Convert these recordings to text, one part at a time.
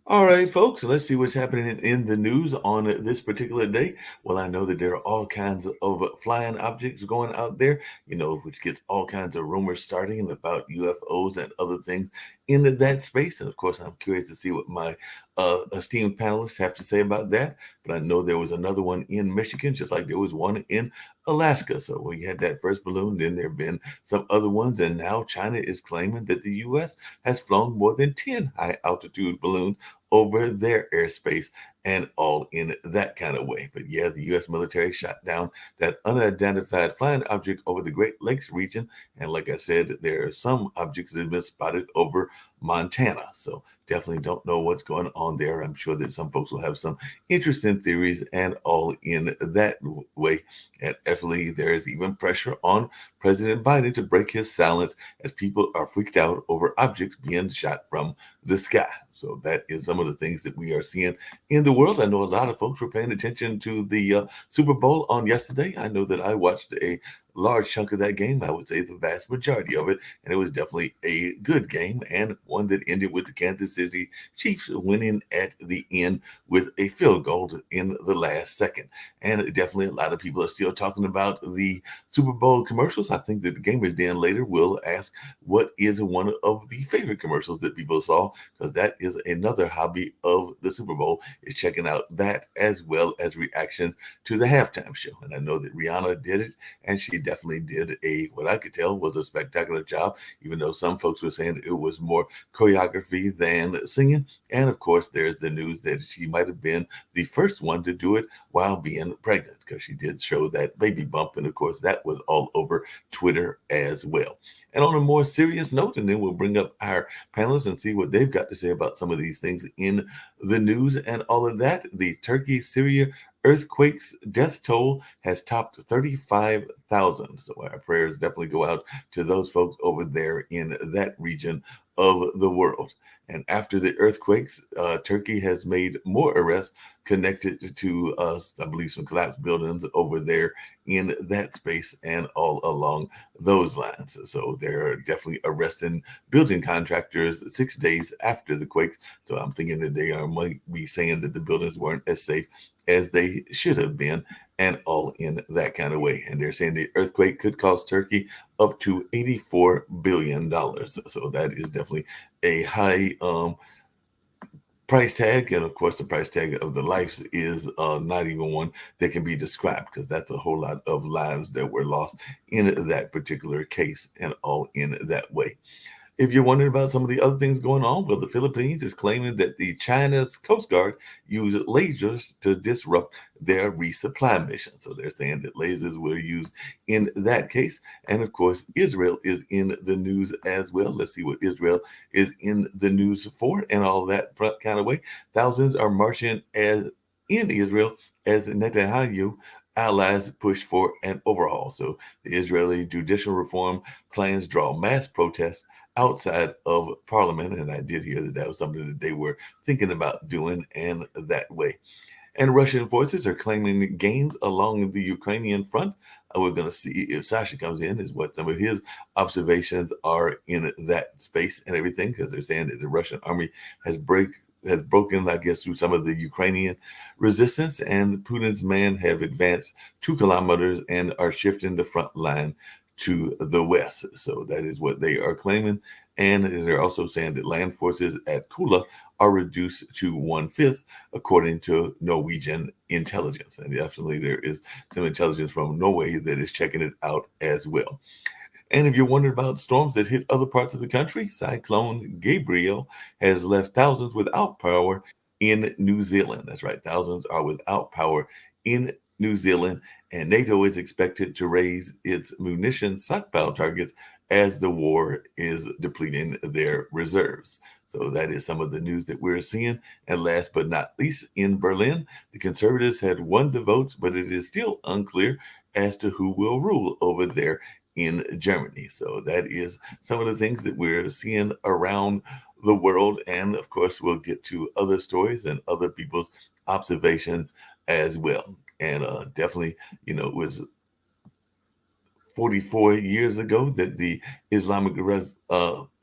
All right, folks, let's see what's happening in the news on this particular day. Well, I know that there are all kinds of flying objects going out there, which gets all kinds of rumors starting about UFOs and other things in that space. And of course, I'm curious to see what my esteemed panelists have to say about that. But I know there was another one in Michigan, just like there was one in Alaska. So we had that first balloon, then there have been some other ones, and now China is claiming that the U.S. has flown more than 10 high altitude balloons over their airspace and all in that kind of way. But yeah, the U.S. military shot down that unidentified flying object over the Great Lakes region. And like I said, there are some objects that have been spotted over Montana. So definitely don't know what's going on there. I'm sure that some folks will have some interesting theories and all in that way. And definitely there is even pressure on President Biden to break his silence as people are freaked out over objects being shot from the sky. So that is some of the things that we are seeing in the world. I know a lot of folks were paying attention to the Super Bowl on yesterday. I know that I watched a large chunk of that game. I would say the vast majority of it, and it was definitely a good game and one that ended with the Kansas City Chiefs winning at the end with a field goal in the last second. And definitely a lot of people are still talking about the Super Bowl commercials. I think that the Gamers Den later will ask what is one of the favorite commercials that people saw, because that is another hobby of the Super Bowl, is checking out that as well as reactions to the halftime show. And I know that Rihanna did it, and she definitely did what I could tell was a spectacular job, even though some folks were saying it was more choreography than singing. And of course, there's the news that she might have been the first one to do it while being pregnant, because she did show that baby bump. And of course, that was all over Twitter as well. And on a more serious note, and then we'll bring up our panelists and see what they've got to say about some of these things in the news and all of that. The Turkey Syria earthquake's death toll has topped 35,000. So our prayers definitely go out to those folks over there in that region of the world. And after the earthquakes, Turkey has made more arrests connected to, I believe, some collapsed buildings over there in that space and all along those lines. So they're definitely arresting building contractors 6 days after the quakes. So I'm thinking that they might be saying that the buildings weren't as safe as they should have been, and all in that kind of way. And they're saying the earthquake could cost Turkey up to $84 billion. So that is definitely a high price tag. And of course, the price tag of the lives is not even one that can be described, because that's a whole lot of lives that were lost in that particular case and all in that way. If you're wondering about some of the other things going on, well, the Philippines is claiming that the China's Coast Guard used lasers to disrupt their resupply mission. So they're saying that lasers were used in that case. And of course, Israel is in the news as well. Let's see what Israel is in the news for and all that kind of way. Thousands are marching as in Israel as Netanyahu allies push for an overhaul. So the Israeli judicial reform plans draw mass protests outside of Parliament. And I did hear that that was something that they were thinking about doing and that way. And Russian forces are claiming gains along the Ukrainian front. We're going to see if Sasha comes in, is what some of his observations are in that space and everything, because they're saying that the Russian army has broken, I guess, through some of the Ukrainian resistance, and Putin's men have advanced 2 kilometers and are shifting the front line to the west. So that is what they are claiming. And they're also saying that land forces at Kula are reduced to 1/5, according to Norwegian intelligence. And definitely there is some intelligence from Norway that is checking it out as well. And if you're wondering about storms that hit other parts of the country, Cyclone Gabriel has left thousands without power in New Zealand. That's right, thousands are without power in New Zealand, and NATO is expected to raise its munitions stockpile targets as the war is depleting their reserves. So that is some of the news that we're seeing. And last but not least, in Berlin, the conservatives had won the votes, but it is still unclear as to who will rule over there in Germany. So that is some of the things that we're seeing around the world. And of course, we'll get to other stories and other people's observations as well. And definitely, it was 44 years ago that the Islamic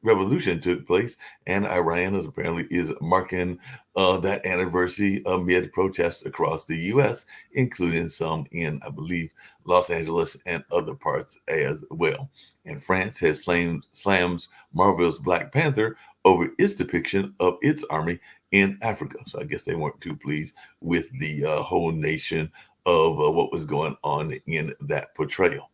revolution took place, and Iran apparently is marking that anniversary amid protests across the U.S., including some in, I believe, Los Angeles and other parts as well. And France has slams Marvel's Black Panther over its depiction of its army in Africa. So I guess they weren't too pleased with the whole nation of what was going on in that portrayal.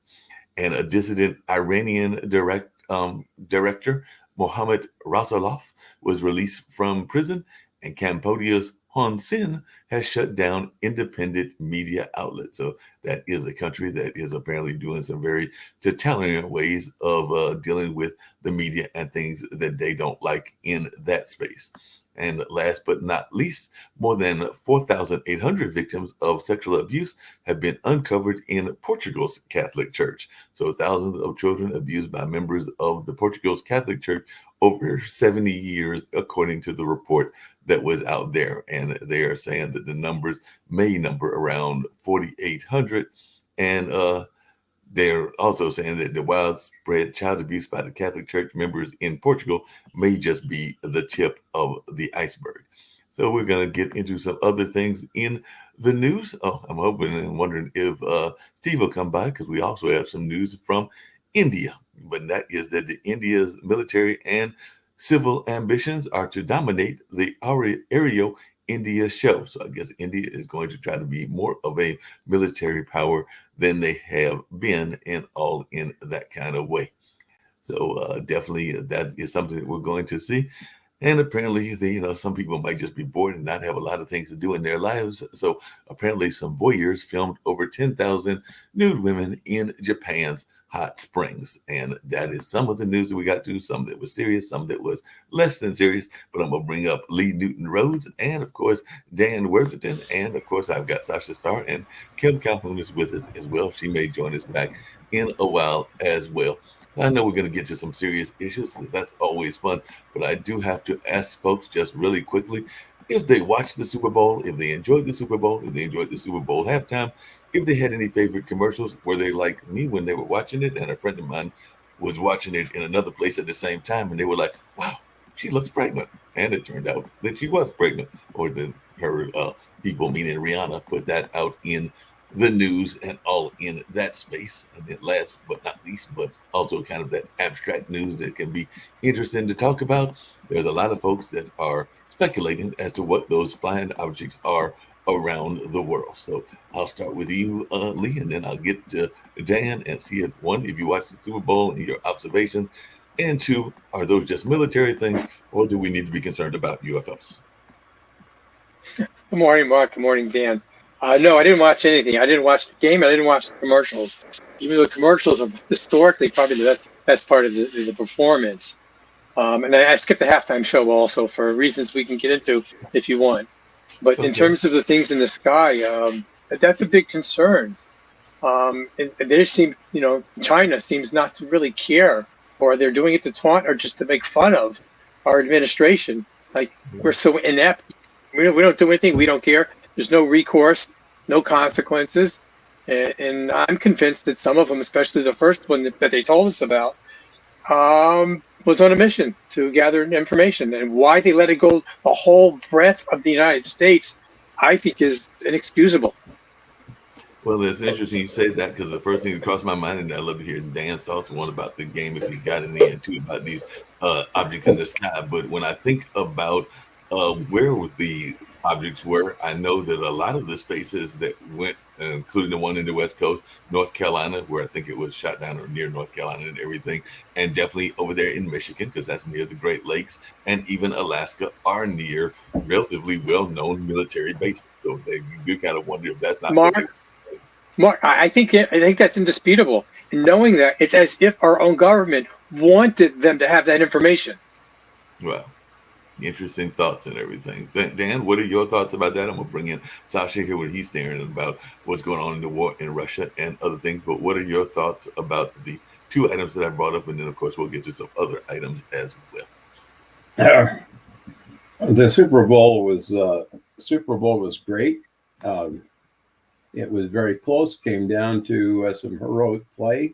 And a dissident Iranian director, Mohammad Rasulov, was released from prison, and Cambodia's Hun Sen has shut down independent media outlets. So that is a country that is apparently doing some very totalitarian ways of dealing with the media and things that they don't like in that space. And last but not least, more than 4,800 victims of sexual abuse have been uncovered in Portugal's Catholic Church. So thousands of children abused by members of the Portugal's Catholic Church over 70 years, according to the report that was out there. And they are saying that the numbers may number around 4,800. And they're also saying that the widespread child abuse by the Catholic Church members in Portugal may just be the tip of the iceberg. So we're going to get into some other things in the news. Oh, I'm hoping and wondering if Steve will come by, because we also have some news from India. But that is that India's military and civil ambitions are to dominate the Aero India show. So I guess India is going to try to be more of a military power than they have been, and all in that kind of way. So definitely that is something that we're going to see. And apparently, some people might just be bored and not have a lot of things to do in their lives. So apparently, some voyeurs filmed over 10,000 nude women in Japan's hot springs. And that is some of the news that we got to, some that was serious, some that was less than serious. But I'm going to bring up Lee Newton Rhodes and, of course, Dan Worthington. And, of course, I've got Sasha Starr, and Kim Calhoun is with us as well. She may join us back in a while as well. I know we're going to get to some serious issues. So that's always fun. But I do have to ask folks just really quickly if they watched the Super Bowl, if they enjoyed the Super Bowl, if they enjoyed the Super Bowl halftime, if they had any favorite commercials. Were they like me when they were watching it? And a friend of mine was watching it in another place at the same time, and they were like, wow, she looks pregnant. And it turned out that she was pregnant, or that her people, meaning Rihanna, put that out in the news and all in that space. And then last but not least, but also kind of that abstract news that can be interesting to talk about, there's a lot of folks that are speculating as to what those flying objects are around the world. So I'll start with you, Lee, and then I'll get to Dan and see if, one, if you watched the Super Bowl and your observations, and two, are those just military things, or do we need to be concerned about UFOs? Good morning, Mark. Good morning, Dan. No, I didn't watch anything. I didn't watch the game. I didn't watch the commercials. Even though the commercials are historically probably the best part of the performance. And I skipped the halftime show also for reasons we can get into if you want. But in terms of the things in the sky, that's a big concern. And they seem, China seems not to really care, or they're doing it to taunt or just to make fun of our administration. Like, we're so inept. We don't do anything. We don't care. There's no recourse, no consequences. And I'm convinced that some of them, especially the first one that they told us about, was on a mission to gather information. And why they let it go the whole breadth of the United States, I think, is inexcusable. Well, it's interesting you say that, because the first thing that crossed my mind, and I'd love to hear Dan's thoughts, one about the game if he's got any, and two about these objects in the sky. But when I think about where the objects were, I know that a lot of the spaces that went, including the one in the West Coast, North Carolina, where I think it was shot down, or near North Carolina and everything, and definitely over there in Michigan, because that's near the Great Lakes, and even Alaska, are near relatively well-known military bases. So you do kind of wonder if that's not Mark, I think that's indisputable. And knowing that, it's as if our own government wanted them to have that information. Well, interesting thoughts and everything. Dan, what are your thoughts about that? I'm going to bring in Sasha here when he's staring about what's going on in the war in Russia and other things. But what are your thoughts about the two items that I brought up? And then, of course, we'll get to some other items as well. The Super Bowl was great. It was very close. Came down to some heroic play.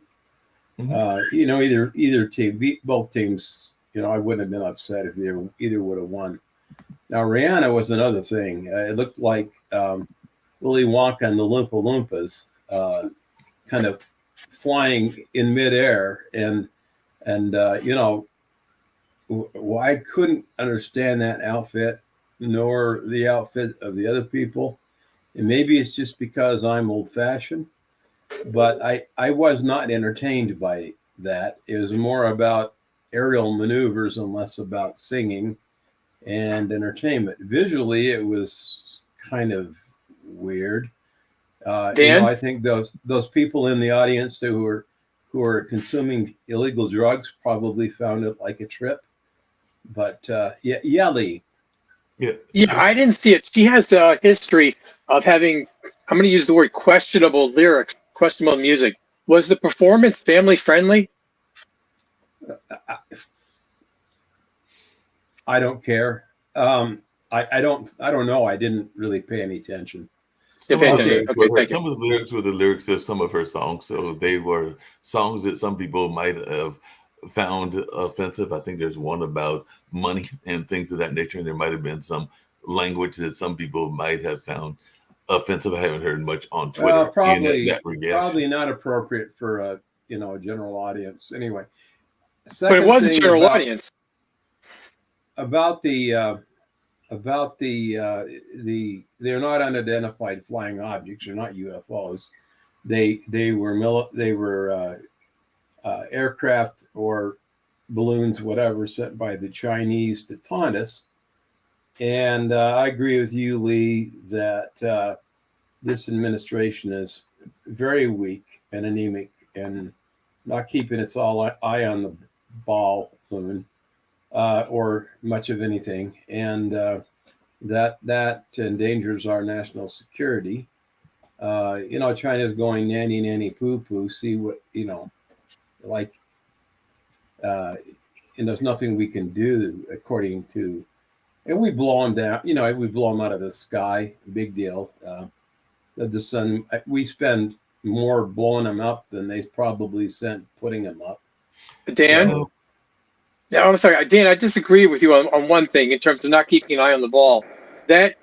Mm-hmm. Either team beat both teams. I wouldn't have been upset if either would have won. Now, Rihanna was another thing. It looked like Willy Wonka and the Loompa Loompas kind of flying in midair. And I couldn't understand that outfit, nor the outfit of the other people. And maybe it's just because I'm old-fashioned, but I was not entertained by that. It was more about aerial maneuvers and less about singing and entertainment. Visually, it was kind of weird. Dan? I think those people in the audience who are consuming illegal drugs probably found it like a trip. But yeah, Lee. Yeah, I didn't see it. She has a history of having, I'm going to use the word questionable lyrics, questionable music. Was the performance family friendly? I don't care. I don't know. I didn't really pay any attention. Some of the Okay, lyrics were the lyrics of some of her songs, so they were songs that some people might have found offensive. I think there's one about money and things of that nature, and there might have been some language that some people might have found offensive. I haven't heard much on Twitter. Probably not appropriate for a general audience. Anyway, but it was a general audience. About the they're not unidentified flying objects. They're not UFOs. They were aircraft or balloons, whatever, sent by the Chinese to taunt us. And I agree with you, Lee, that this administration is very weak and anemic and not keeping its eye on the ball balloon or much of anything. And that endangers our national security. China's going nanny poo poo. See what and there's nothing we can do according to. And we blow them down. We blow them out of the sky. Big deal. The sun. We spend more blowing them up than they probably spent putting them up. Dan. So, yeah, I'm sorry, Dan. I disagree with you on one thing in terms of not keeping an eye on the ball. That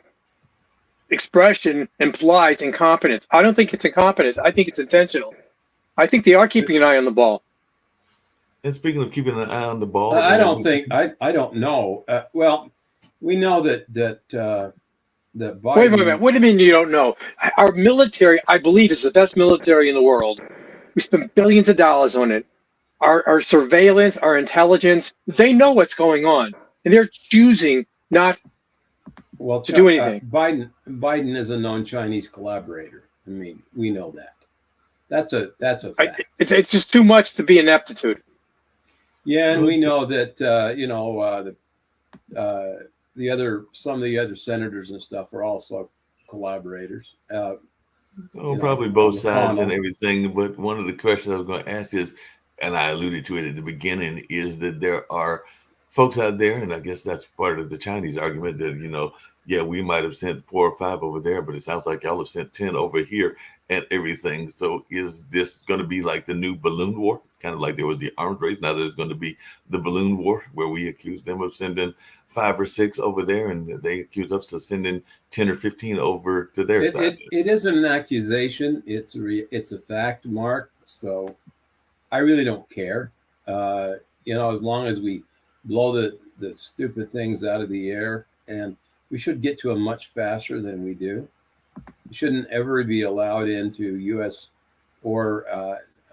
expression implies incompetence. I don't think it's incompetence. I think it's intentional. I think they are keeping an eye on the ball. And speaking of keeping an eye on the ball, I don't know. Well, we know that Biden. Wait a minute. What do you mean you don't know? Our military, I believe, is the best military in the world. We spend billions of dollars on it. Our surveillance, our intelligence, they know what's going on, and they're choosing not to do anything. Biden is a known Chinese collaborator. I mean, we know that. That's a fact. It's just too much to be ineptitude. Yeah, and we know that some of the other senators and stuff are also collaborators. Probably both sides and everything. But one of the questions I was going to ask is, and I alluded to it at the beginning, is that there are folks out there, and I guess that's part of the Chinese argument that, we might have sent 4 or 5 over there, but it sounds like y'all have sent 10 over here and everything. So is this going to be like the new balloon war? Kind of like there was the arms race. Now there's going to be the balloon war where we accuse them of sending 5 or 6 over there, and they accuse us of sending 10 or 15 over to their side. It isn't an accusation. It's a fact, Mark. So I really don't care. As long as we blow the stupid things out of the air, and we should get to them much faster than we do. We shouldn't ever be allowed into U.S. or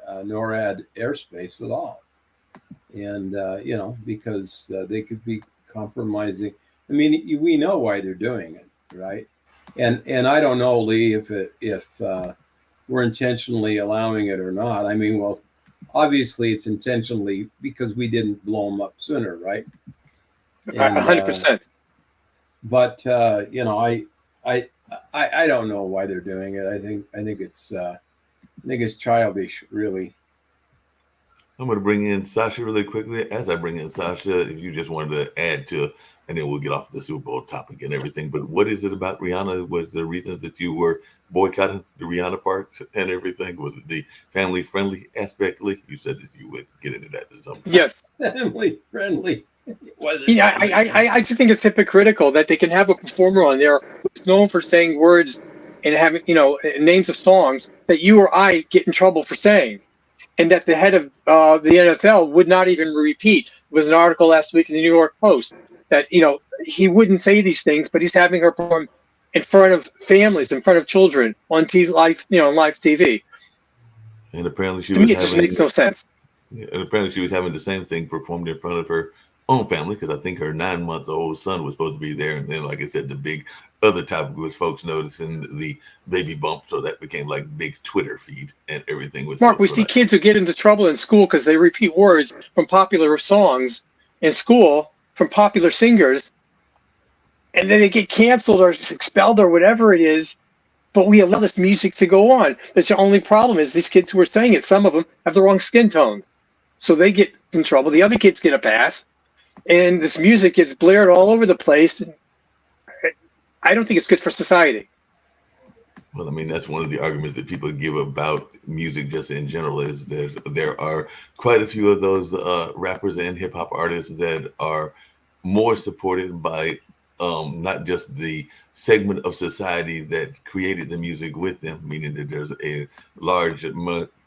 NORAD airspace at all. And, because they could be compromising. I mean, we know why they're doing it, right? And I don't know, Lee, if we're intentionally allowing it or not. I mean, well, obviously it's intentionally because we didn't blow them up sooner, right? 100%. But I don't know why they're doing it. I think it's childish, really. I'm going to bring in Sasha really quickly. As I bring in Sasha, if you just wanted to add to, and then we'll get off the Super Bowl topic and everything. But what is it about Rihanna? Was the reasons that you were boycotting the Rihanna part and everything? Was it the family friendly aspect? Lee? You said that you would get into that at some point. Yes. Family friendly. Was it? Yeah, I just think it's hypocritical that they can have a performer on there who's known for saying words and having, names of songs that you or I get in trouble for saying, and that the head of the NFL would not even repeat. There was an article last week in the New York Post that, he wouldn't say these things, but he's having her perform in front of families, in front of children on TV, live TV. And apparently she To me, it just makes no sense. And apparently she was having the same thing performed in front of her own family, because I think her 9-month-old son was supposed to be there. And then, like I said, the big other topic was folks noticing the baby bump. So that became like big Twitter feed and everything was. Mark, we see kids who get into trouble in school because they repeat words from popular songs in school from popular singers, and then they get canceled or expelled or whatever it is. But we allow this music to go on. That's the only problem is these kids who are saying it, some of them have the wrong skin tone. So they get in trouble. The other kids get a pass. And this music gets blared all over the place. I don't think it's good for society. Well, I mean, that's one of the arguments that people give about music just in general, is that there are quite a few of those rappers and hip hop artists that are more supported by not just the segment of society that created the music with them, meaning that there's a large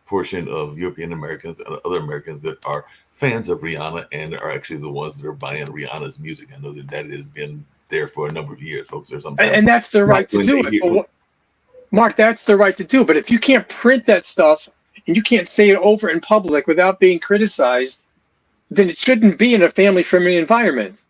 portion of European Americans and other Americans that are fans of Rihanna and are actually the ones that are buying Rihanna's music. I know that has been there for a number of years, folks. There's sometimes, and that's their right to do it. But Mark, that's their right to do. But if you can't print that stuff and you can't say it over in public without being criticized, then it shouldn't be in a family-friendly environment.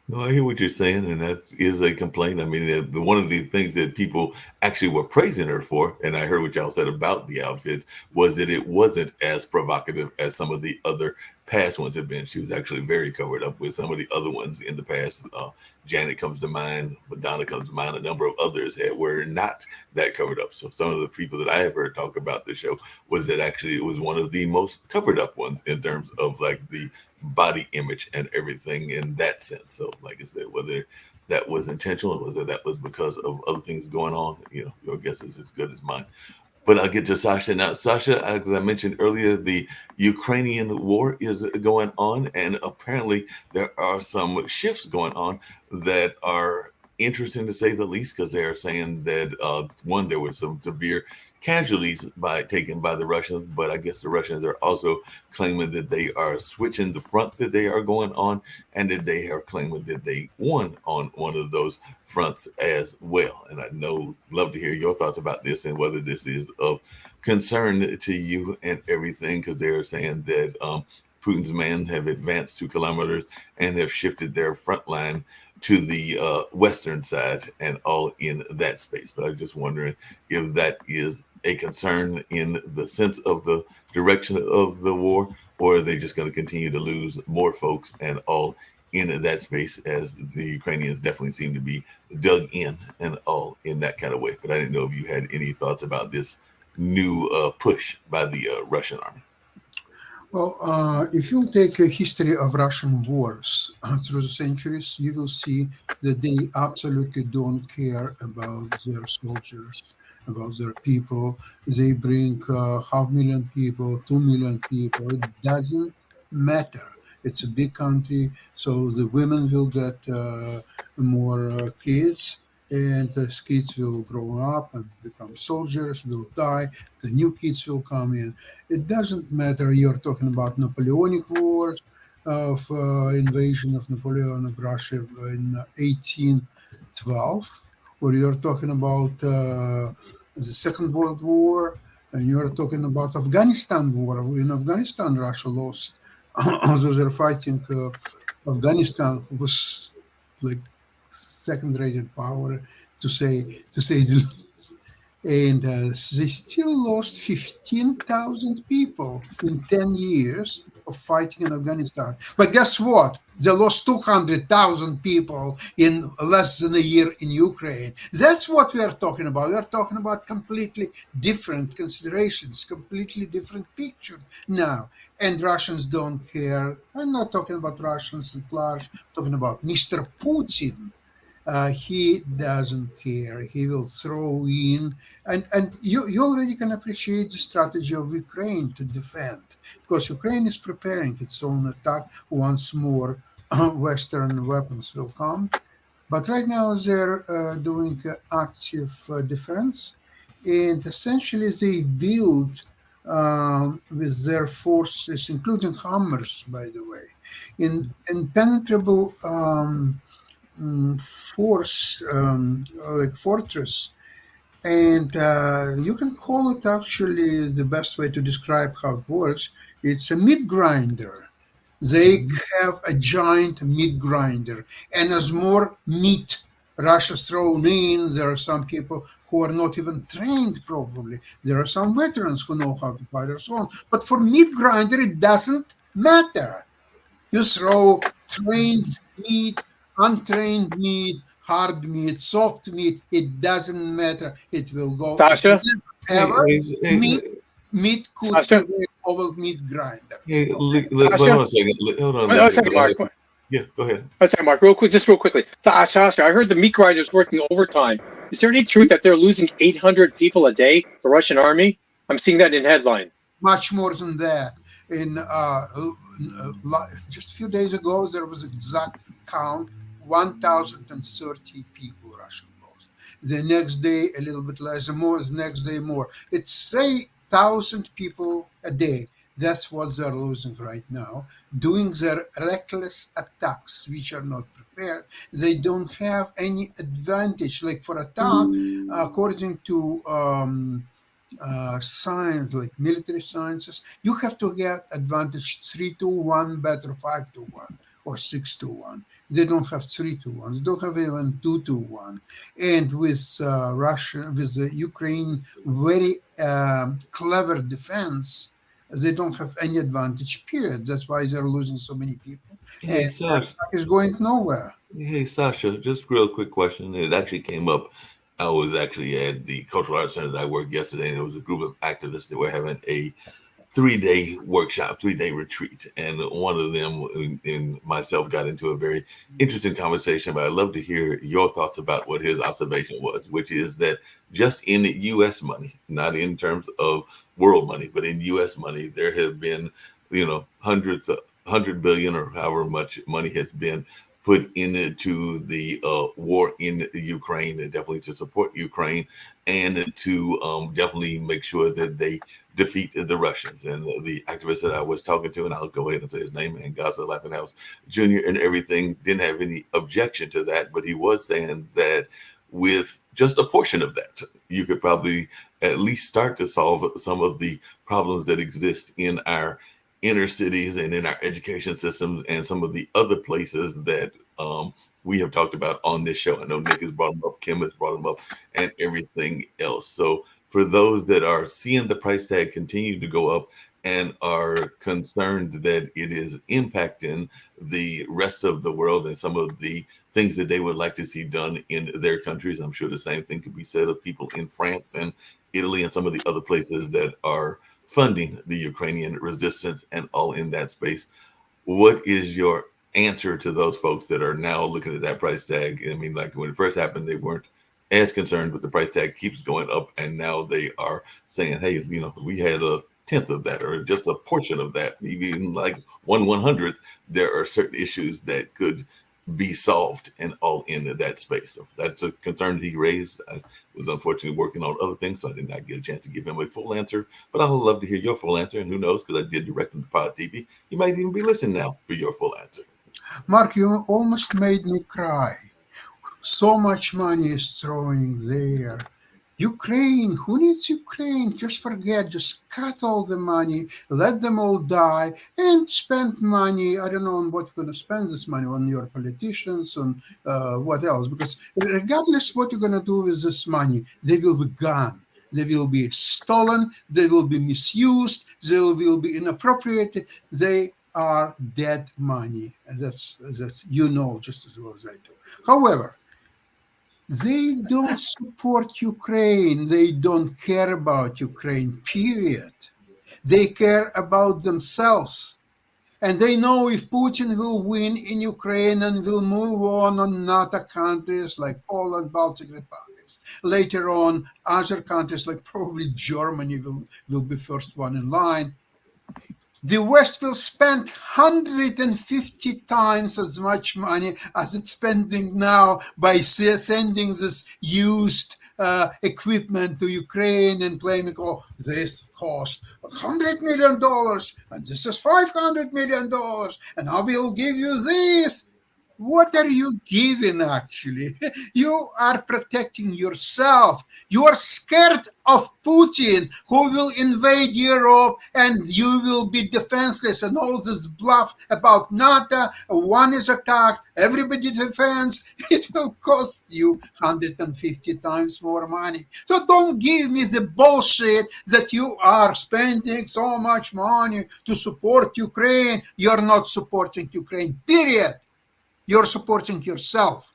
No, I hear what you're saying, and that is a complaint. I mean, one of the things that people actually were praising her for, and I heard what y'all said about the outfits, was that it wasn't as provocative as some of the other past ones have been. She was actually very covered up with some of the other ones in the past. Janet comes to mind, Madonna comes to mind, a number of others that were not that covered up. So some of the people that I have heard talk about the show was that actually it was one of the most covered up ones in terms of like the body image and everything in that sense. So like I said, whether that was intentional or whether that was because of other things going on, your guess is as good as mine. But I'll get to Sasha now. Sasha, as I mentioned earlier, the Ukrainian war is going on, and apparently there are some shifts going on that are interesting to say the least, because they are saying that one, there was some severe casualties taken by the Russians, but I guess the Russians are also claiming that they are switching the front that they are going on, and that they are claiming that they won on one of those fronts as well. And I love to hear your thoughts about this and whether this is of concern to you and everything, because they're saying that Putin's men have advanced 2 kilometers and have shifted their front line to the western side and all in that space. But I'm just wondering if that is a concern in the sense of the direction of the war, or are they just going to continue to lose more folks and all in that space, as the Ukrainians definitely seem to be dug in and all in that kind of way. But I didn't know if you had any thoughts about this new push by the Russian army. Well, if you take a history of Russian wars through the centuries, you will see that they absolutely don't care about their soldiers, about their people. They bring 500,000 people, 2 million people. It doesn't matter. It's a big country, so the women will get more kids, and the kids will grow up and become soldiers, will die, the new kids will come in. It doesn't matter, you're talking about Napoleonic Wars, of invasion of Napoleon of Russia in 1812, or you're talking about the Second World War, and you're talking about Afghanistan War. In Afghanistan, Russia lost. Although they're fighting Afghanistan, who was like second-rated power, to say the least, and they still lost 15,000 people in 10 years of fighting in Afghanistan. But guess what? They lost 200,000 people in less than a year in Ukraine. That's what we are talking about. We are talking about completely different considerations, completely different picture now. And Russians don't care. I'm not talking about Russians at large, I'm talking about Mr. Putin. He doesn't care. He will throw in, and you already can appreciate the strategy of Ukraine to defend, because Ukraine is preparing its own attack once more. Western weapons will come, but right now they're doing active defense, and essentially they build with their forces, including Hammers, by the way, in impenetrable force, like fortress. And you can call it, actually, the best way to describe how it works. It's a meat grinder. They have a giant meat grinder, and as more meat Russia's thrown in, there are some people who are not even trained properly. There are some veterans who know how to fight and so on. But for meat grinder, it doesn't matter. You throw trained meat, untrained meat, hard meat, soft meat. It doesn't matter. It will go. Sasha? Ever Hey, meat could Sasha? prevail over meat grinder. hey, Sasha? hold on a second. Hold on. Oh, sorry, Mark. Yeah, go ahead. Oh, sorry, Mark. Real quickly. Sasha, I heard the meat grinders working overtime. Is there any truth that they're losing 800 people a day, the Russian army? I'm seeing that in headlines. Much more than that. In just a few days ago, there was exact count: 1,030 people Russian lost. The next day, a little bit less, more. The next day, more. It's 3,000 people a day. That's what they're losing right now, doing their reckless attacks, which are not prepared. They don't have any advantage. Like for attack, according to science, like military sciences, you have to get advantage 3-1, better 5-1 or 6-1. They don't have 3-1. They don't have even 2-1. And with Russia, with the Ukraine, very clever defense, they don't have any advantage. Period. That's why they're losing so many people. Hey, And Sasha. it's going nowhere. Hey, Sasha, just a real quick question. It actually came up. I was actually at the Cultural Arts Center that I worked yesterday, and there was a group of activists that were having a 3-day workshop, 3-day retreat. And one of them and myself got into a very interesting conversation, but I'd love to hear your thoughts about what his observation was, which is that just in U.S. money, not in terms of world money, but in U.S. money, there have been, hundreds of 100 billion or however much money has been put into the war in Ukraine, and definitely to support Ukraine, and to definitely make sure that they defeat the Russians. And the activist that I was talking to, and I'll go ahead and say his name, and Gaza Laughinghouse Jr. and everything, didn't have any objection to that, but he was saying that with just a portion of that, you could probably at least start to solve some of the problems that exist in our inner cities and in our education systems and some of the other places that we have talked about on this show. I know Nick has brought them up, Kim has brought them up, and everything else. So for those that are seeing the price tag continue to go up and are concerned that it is impacting the rest of the world and some of the things that they would like to see done in their countries, I'm sure the same thing could be said of people in France and Italy and some of the other places that are funding the Ukrainian resistance and all in that space. What is your answer to those folks that are now looking at that price tag? I mean, like when it first happened, they weren't as concerned, but the price tag keeps going up, and now they are saying, hey, we had a tenth of that or just a portion of that, even like 1/100th. There are certain issues that could be solved and all into that space. So that's a concern he raised. I was unfortunately working on other things, so I did not get a chance to give him a full answer, but I would love to hear your full answer. And who knows, because I did direct him to Pod TV, you might even be listening now for your full answer. Mark, you almost made me cry. So much money is throwing there. Ukraine, who needs Ukraine? Just forget, just cut all the money, let them all die, and spend money. I don't know on what you're going to spend this money on, your politicians, on what else, because regardless what you're going to do with this money, they will be gone. They will be stolen, they will be misused, they will be inappropriated. They are dead money. And that's just as well as I do. However, they don't support Ukraine. They don't care about Ukraine, period. They care about themselves. And they know if Putin will win in Ukraine and will move on NATO countries like Poland, Baltic republics. Later on, other countries like probably Germany will be first one in line. The West will spend 150 times as much money as it's spending now by sending this used equipment to Ukraine and claiming, oh, this cost $100 million and this is $500 million and I will give you this. What are you giving, actually? You are protecting yourself. You are scared of Putin, who will invade Europe, and you will be defenseless. And all this bluff about NATO, one is attacked, everybody defends, it will cost you 150 times more money. So don't give me the bullshit that you are spending so much money to support Ukraine. You're not supporting Ukraine, period. You're supporting yourself.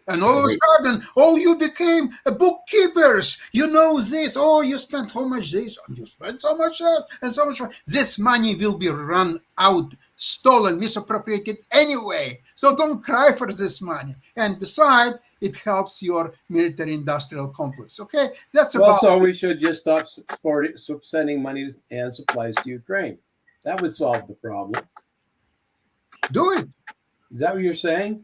And all of a sudden, you became bookkeepers. You know this. Oh, you spent how much this, and you spent so much else, and so much. This money will be run out, stolen, misappropriated anyway. So don't cry for this money. And besides, it helps your military-industrial complex. Okay, that's about. So we should just stop sending money and supplies to Ukraine. That would solve the problem. Do it. Is that what you're saying?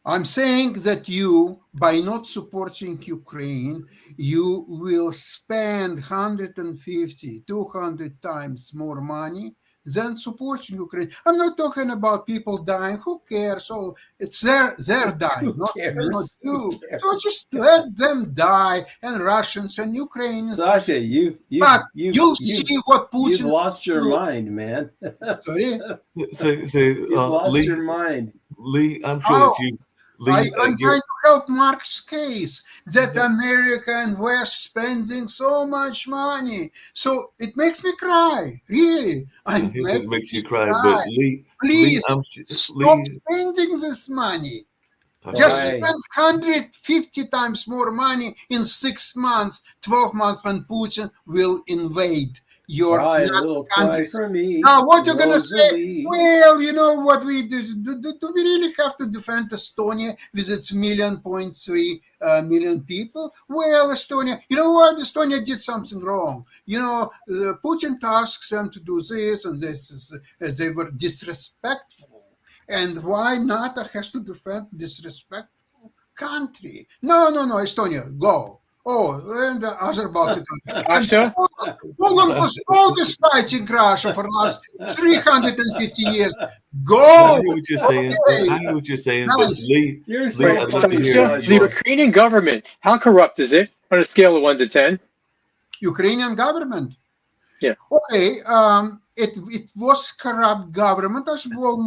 I'm saying that you, by not supporting Ukraine, you will spend 150, 200 times more money than supporting Ukraine. I'm not talking about people dying. Who cares? So it's their dying, not you. So just let them die, and Russians and Ukrainians. Sasha, you'll see what Putin. You've lost your mind, man. Sorry. You've lost Lee, your mind. Lee, I'm sure that you. Lee, I'm trying to help Mark's case that America and West spending so much money. So it makes me cry, really. It makes you cry. But Lee, please stop Lee, spending this money. Okay. Just spend 150 times more money in 6 months, 12 months when Putin will invade your country. For me, now, what you're going to say? Well, you know what we do? Do we really have to defend Estonia with its 1.3 million people? Well, Estonia, you know what? Estonia did something wrong. You know, Putin tasks them to do this, and this is they were disrespectful. And why NATO has to defend disrespectful country? No, Estonia, go. Oh, and the other Baltic countries. Russia? Poland was always fighting Russia for the last 350 years. Go! I know what you're saying. But Lee, the Ukrainian government, how corrupt is it on a scale of 1 to 10? Ukrainian government? Yeah. Okay, it was corrupt government as well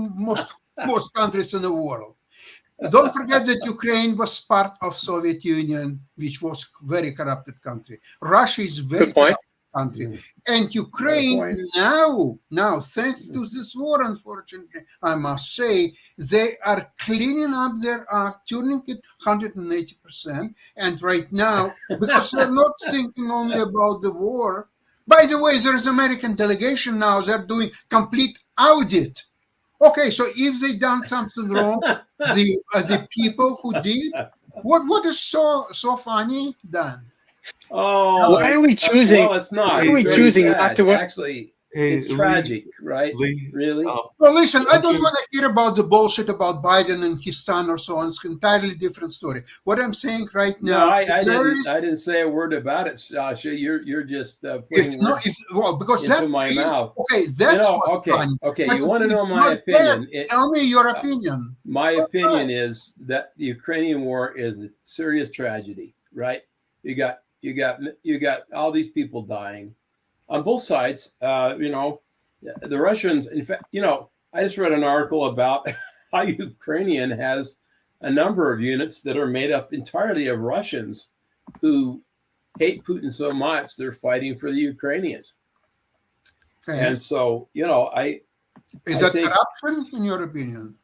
most countries in the world. Don't forget that Ukraine was part of Soviet Union, which was very corrupted country. Russia is very corrupt country. And Ukraine now, thanks to this war, unfortunately, I must say, they are cleaning up their act, turning it 180%. And right now, because they're not thinking only about the war. By the way, there is an American delegation now, they're doing complete audit. Okay, so if they done something wrong, the people who did, what is so funny, Dan? Oh, why are we choosing? Well, it's not. Why are we choosing not to? Actually, it's tragic, right? Lee, really? Well, listen, I don't want to hear about the bullshit about Biden and his son or so on. It's an entirely different story. What I'm saying right now, I didn't say a word about it, Sasha. You're just putting because into that's my mouth. Okay, that's funny. Okay. You want to know my opinion? Tell me your opinion. My opinion is that the Ukrainian war is a serious tragedy, right? You got all these people dying on both sides. The Russians, in fact, I just read an article about how Ukrainian has a number of units that are made up entirely of Russians who hate Putin so much they're fighting for the Ukrainians. Okay. And so, Is I that think- corruption, in your opinion?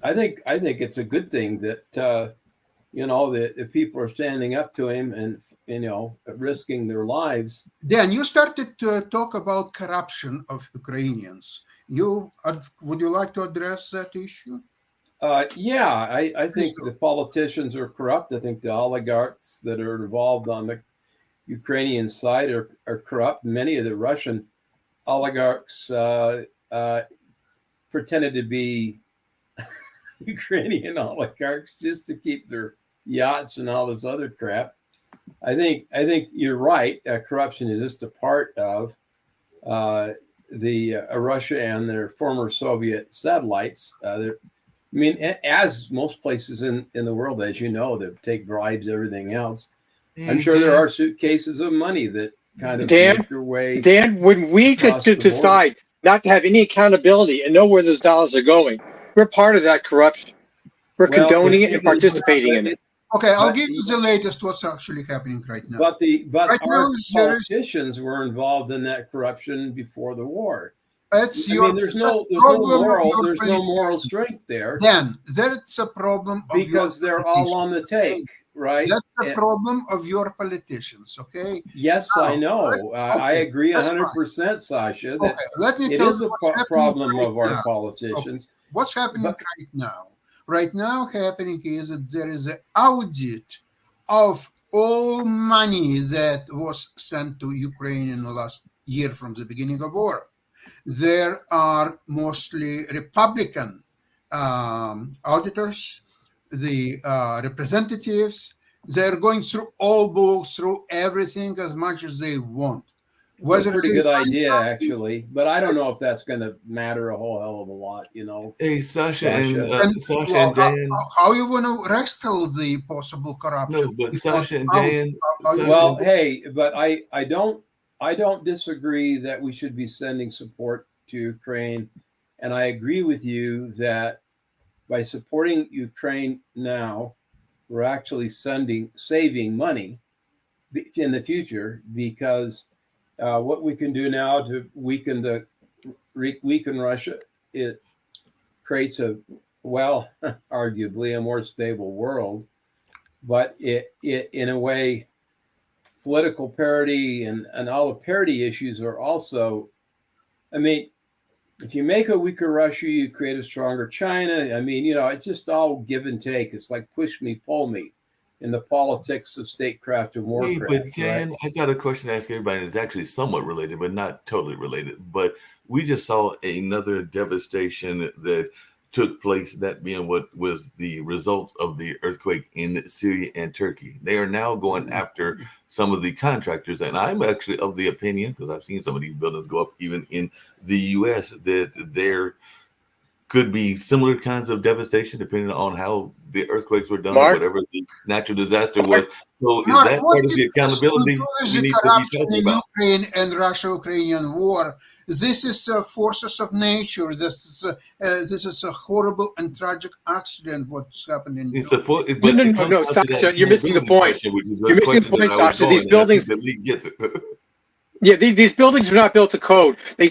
I think it's a good thing that the people are standing up to him and risking their lives. Dan, you started to talk about corruption of Ukrainians. Would you like to address that issue? I think do. the politicians are corrupt. I think the oligarchs that are involved on the Ukrainian side are corrupt. Many of the Russian oligarchs pretended to be Ukrainian oligarchs just to keep their yachts and all this other crap. I think you're right. Corruption is just a part of the Russia and their former Soviet satellites. As most places in the world, as you know, they take bribes, everything else. I'm sure there are suitcases of money that kind of make their way. Dan, when we could across the decide not to have any accountability and know where those dollars are going, we're part of that corruption. We're condoning it and participating in it. Okay, I'll give you the latest what's actually happening right now. But Right our now, there is- politicians were involved in that corruption before the war. There's There's no moral strength there Dan, that's a problem of because they're all on the take, right? That's a problem of your politicians, okay? Yes, I know. I Okay, agree that's 100%, Sasha. That Okay, let me it tell is you a what's happening problem right of our now. politicians. What's happening But- right now? Right now, happening is that there is an audit of all money that was sent to Ukraine in the last year from the beginning of war. There are mostly Republican auditors, the representatives. They're going through all books, through everything as much as they want. It's a pretty they good find idea, something- actually, but I don't know if that's going to matter a whole hell of a lot, Hey, Sasha Sasha. and Sasha Well, and Dan. how you want to wrestle the possible corruption? No, but Without Sasha and out? Dan. How you- Sasha- Well, hey, but I don't disagree that we should be sending support to Ukraine, and I agree with you that by supporting Ukraine now, we're actually saving money in the future because what we can do now to weaken Russia, it creates arguably a more stable world, but it in a way, political parity and all the parity issues are also, if you make a weaker Russia, you create a stronger China. It's just all give and take. It's like push me, pull me in the politics of statecraft and Hey, warcraft. but Dan, right? I got a question to ask everybody. It's actually somewhat related, but not totally related. But we just saw another devastation that took place, that being what was the result of the earthquake in Syria and Turkey. They are now going after some of the contractors, and I'm actually of the opinion, because I've seen some of these buildings go up even in the U.S., that there could be similar kinds of devastation depending on how the earthquakes were done, or Mark? whatever the natural disaster was. So is Mark, that what part of the it has to accountability do with we the need to be corruption talking in about? Ukraine and Russia-Ukrainian war? This is forces of nature. This is a horrible and tragic accident. What's happening? It's a but No, it comes no, down to that Sasha, you're missing the accountability point. question, which is You're missing the question point, that I was Sasha. These going, and I think buildings- the league gets it. Yeah, these buildings are not built to code. They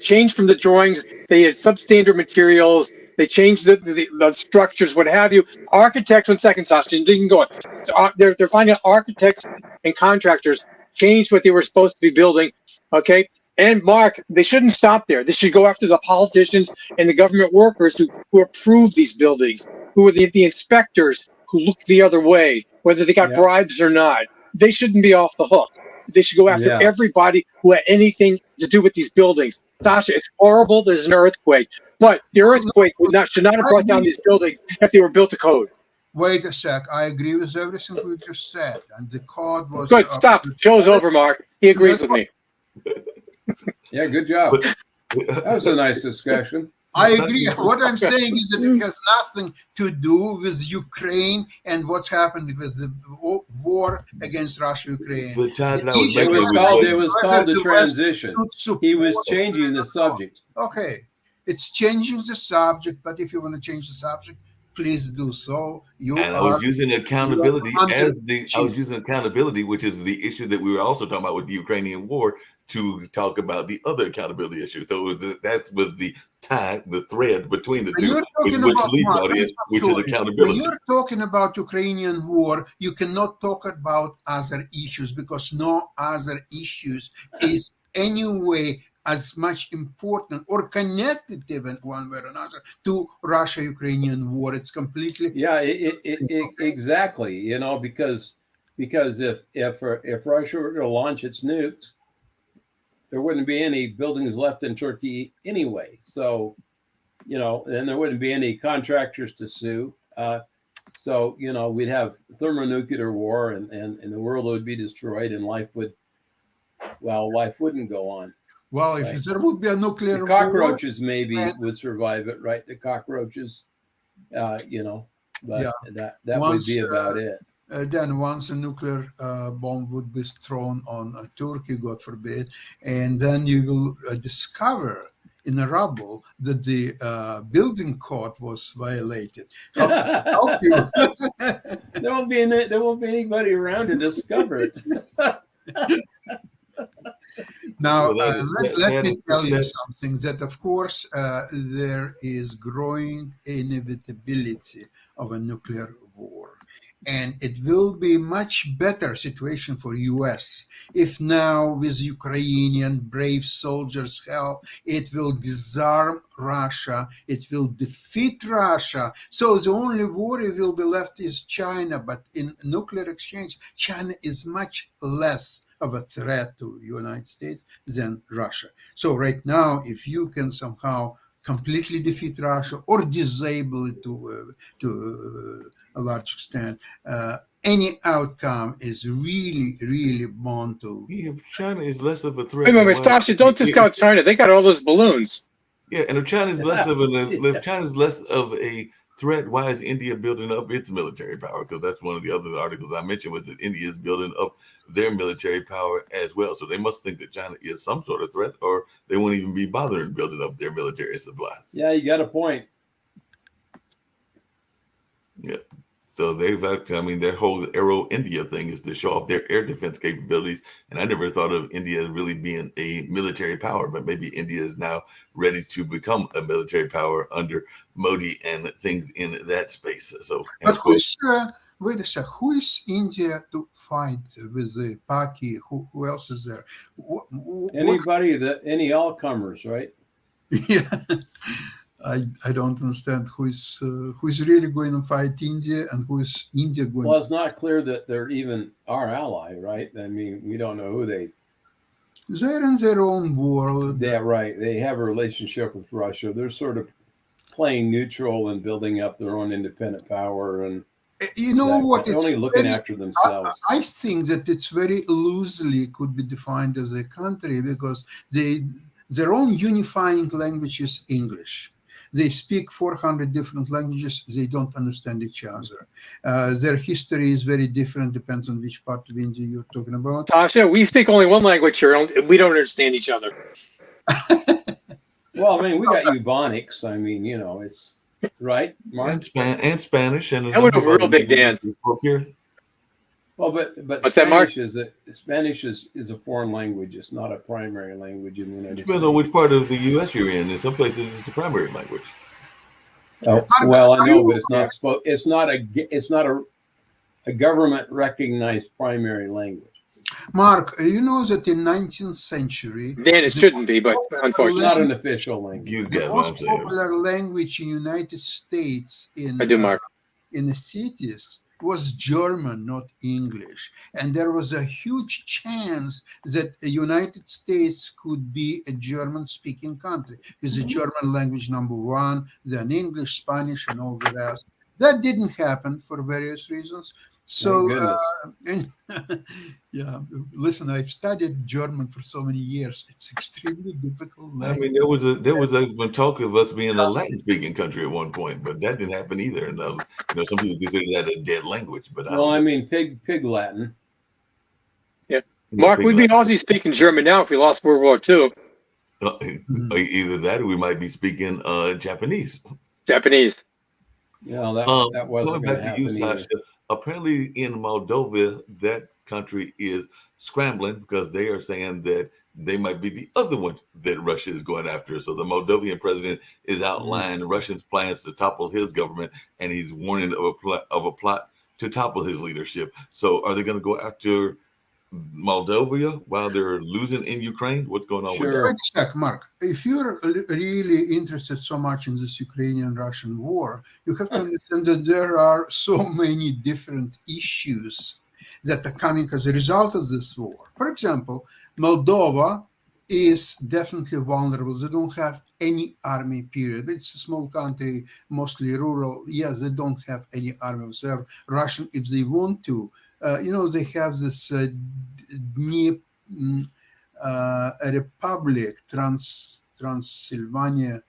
changed from the drawings. They had substandard materials. They changed the structures, what have you. Architects, 1 second, Sasha, you can go on. They're finding architects and contractors changed what they were supposed to be building. Okay, and Mark, they shouldn't stop there. They should go after the politicians and the government workers who approved these buildings, who are the inspectors who look the other way, whether they got Yeah. bribes or not. They shouldn't be off the hook. They should go after Yeah. everybody who had anything to do with these buildings. Sasha, it's horrible. There's an earthquake, but the earthquake should not have brought down these buildings if they were built to code. Wait a sec. I agree with everything we just said, and the code was Good, stop. Show's over, Mark. He agrees with me. Yeah, good job. But- That was a nice discussion. I agree. What I'm saying is that it has nothing to do with Ukraine and what's happened with the war against Russia-Ukraine. The time that I It was It making was was called what- the transition. He was changing the subject. Okay, it's changing the subject, but if you want to change the subject, please do so. You And I are was using accountability under I was using accountability, which is the issue that we were also talking about with the Ukrainian war, to talk about the other accountability issue. So that was the tie, the thread between the When two, you're talking which about, Lee Mark, brought I'm in, so which is sorry. When accountability. you're talking about Ukrainian war, you cannot talk about other issues because no other issues is anyway as much important or connected even one way or another to Russia-Ukrainian war. It's completely Yeah, exactly. You know, because if Russia were to launch its nukes, there wouldn't be any buildings left in Turkey anyway. So, you know, and there wouldn't be any contractors to sue. So, you know, we'd have thermonuclear war, and the world would be destroyed, and life wouldn't go on. well. Right. If there would be a nuclear The war, cockroaches maybe would survive it, right? The cockroaches, you know, but yeah, that would be about it. then once a nuclear bomb would be thrown on Turkey, God forbid, and then you will discover in a rubble that the building code was violated. How does it help you? There won't be anybody around to discover it. Now, Well, let me tell you something, that of course there is growing inevitability of a nuclear war. And it will be much better situation for US if now with Ukrainian brave soldiers' help, it will disarm Russia, it will defeat Russia. So the only worry will be left is China, but in nuclear exchange, China is much less of a threat to United States than Russia. So right now, if you can somehow completely defeat Russia or disable it to a large extent, any outcome is really, really bound to. If China is less of a threat, Wait, Stasha, don't discount China. They got all those balloons. yeah, and if China is less of if China is less of a threat, why is India building up its military power? Because that's one of the other articles I mentioned was that India is building up their military power as well. So they must think that China is some sort of threat, or they won't even be bothering building up their military supplies. Yeah, you got a point. Yeah. So they've actually, I mean, their whole Aero India thing is to show off their air defense capabilities. And I never thought of India as really being a military power, but maybe India is now ready to become a military power under Modi and things in that space. So, but wait a sec, who is India to fight with the Paki? Who else is there? Any all-comers, right? Yeah. I don't understand who is really going to fight India and who is India going. Well, it's not clear that they're even our ally, right? I mean, we don't know who they. They're in their own world. Yeah, right. They have a relationship with Russia. They're sort of playing neutral and building up their own independent power, and you know what? It's only looking after themselves. I think that it's very loosely could be defined as a country because their own unifying language is English. They speak 400 different languages. They don't understand each other. Their history is very different, depends on which part of India you're talking about. Tasha, we speak only one language here. We don't understand each other. Well, I mean, we got Ebonics. I mean, you know, it's right, Mark? And Spanish. And that went over real big, Dan. Well, but what's Spanish that, Mark? Spanish is a foreign language. It's not a primary language in the United States. Depends on which part of the U.S. you're in. In some places, it's the primary language. Oh, well, I know, but it's not a government recognized primary language. Mark, you know that in 19th century, Dan, it shouldn't be, but unfortunately, it's not an official language. The most popular language in the United States in the cities was German, not English. And there was a huge chance that the United States could be a German-speaking country with the German language #1, then English, Spanish, and all the rest. That didn't happen for various reasons. So, yeah, listen, I've studied German for so many years. It's extremely difficult language. I mean, there was even talk of us being a Latin-speaking country at one point, but that didn't happen either. And some people consider that a dead language. But I mean, pig Latin. Yeah, Mark, we'd be Aussie speaking German now if we lost World War II. Either that, or we might be speaking Japanese. Japanese. Yeah, that wasn't going to happen either. Apparently in Moldova, that country is scrambling because they are saying that they might be the other one that Russia is going after. So the Moldovan president is outlining Russia's plans to topple his government, and he's warning of a plot to topple his leadership. So are they going to go after Moldova while they're losing in Ukraine? What's going on with that? Wait a sec, Mark. If you're really interested so much in this Ukrainian-Russian war, you have to understand that there are so many different issues that are coming as a result of this war. For example, Moldova is definitely vulnerable. They don't have any army, period. It's a small country, mostly rural. Yes, they don't have any army whatsoever. Russian, if they want to, they have this a republic, Transylvania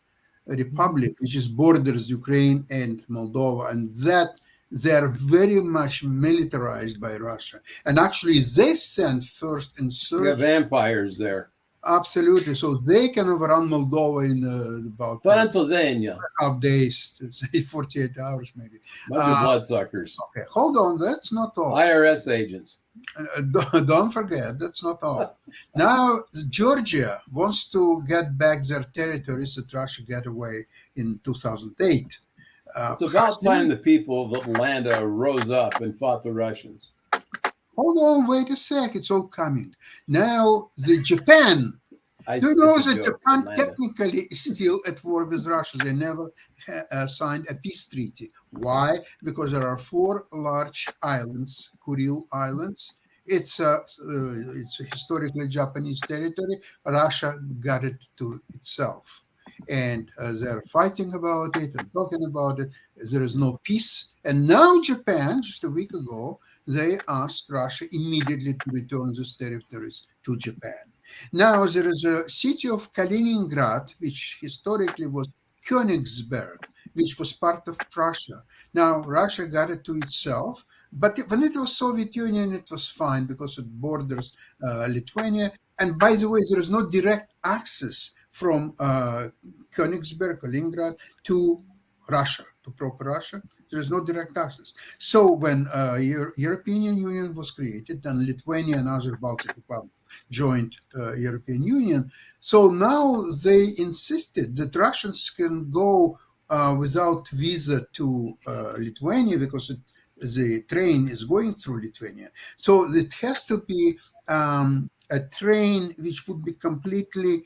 Republic, which is borders Ukraine and Moldova, and that they're very much militarized by Russia. And actually, they sent first We insurgents. have vampires there. Absolutely. So they can overrun Moldova in about Pennsylvania. half days, say 48 hours maybe. Bunch of bloodsuckers. Okay, hold on. That's not all. IRS agents. Don't forget, that's not all. Now, Georgia wants to get back their territories that Russia got away in 2008. It's about time the people of Atlanta rose up and fought the Russians. Hold on, wait a sec. It's all coming. Now, the Japan. Do you know that Japan technically is still at war with Russia? They never signed a peace treaty. Why? Because there are 4 large islands, Kuril Islands. It's historically Japanese territory. Russia got it to itself. And they're fighting about it and talking about it. There is no peace. And now Japan, just a week ago, they asked Russia immediately to return these territories to Japan. Now, there is a city of Kaliningrad, which historically was Königsberg, which was part of Prussia. Now, Russia got it to itself, but when it was Soviet Union, it was fine because it borders Lithuania. And by the way, there is no direct access from Königsberg, Kaliningrad, to Russia, to proper Russia. There is no direct access. So when European Union was created, and Lithuania and other Baltic republics joined European Union, so now they insisted that Russians can go without visa to Lithuania because the train is going through Lithuania. So it has to be a train which would be completely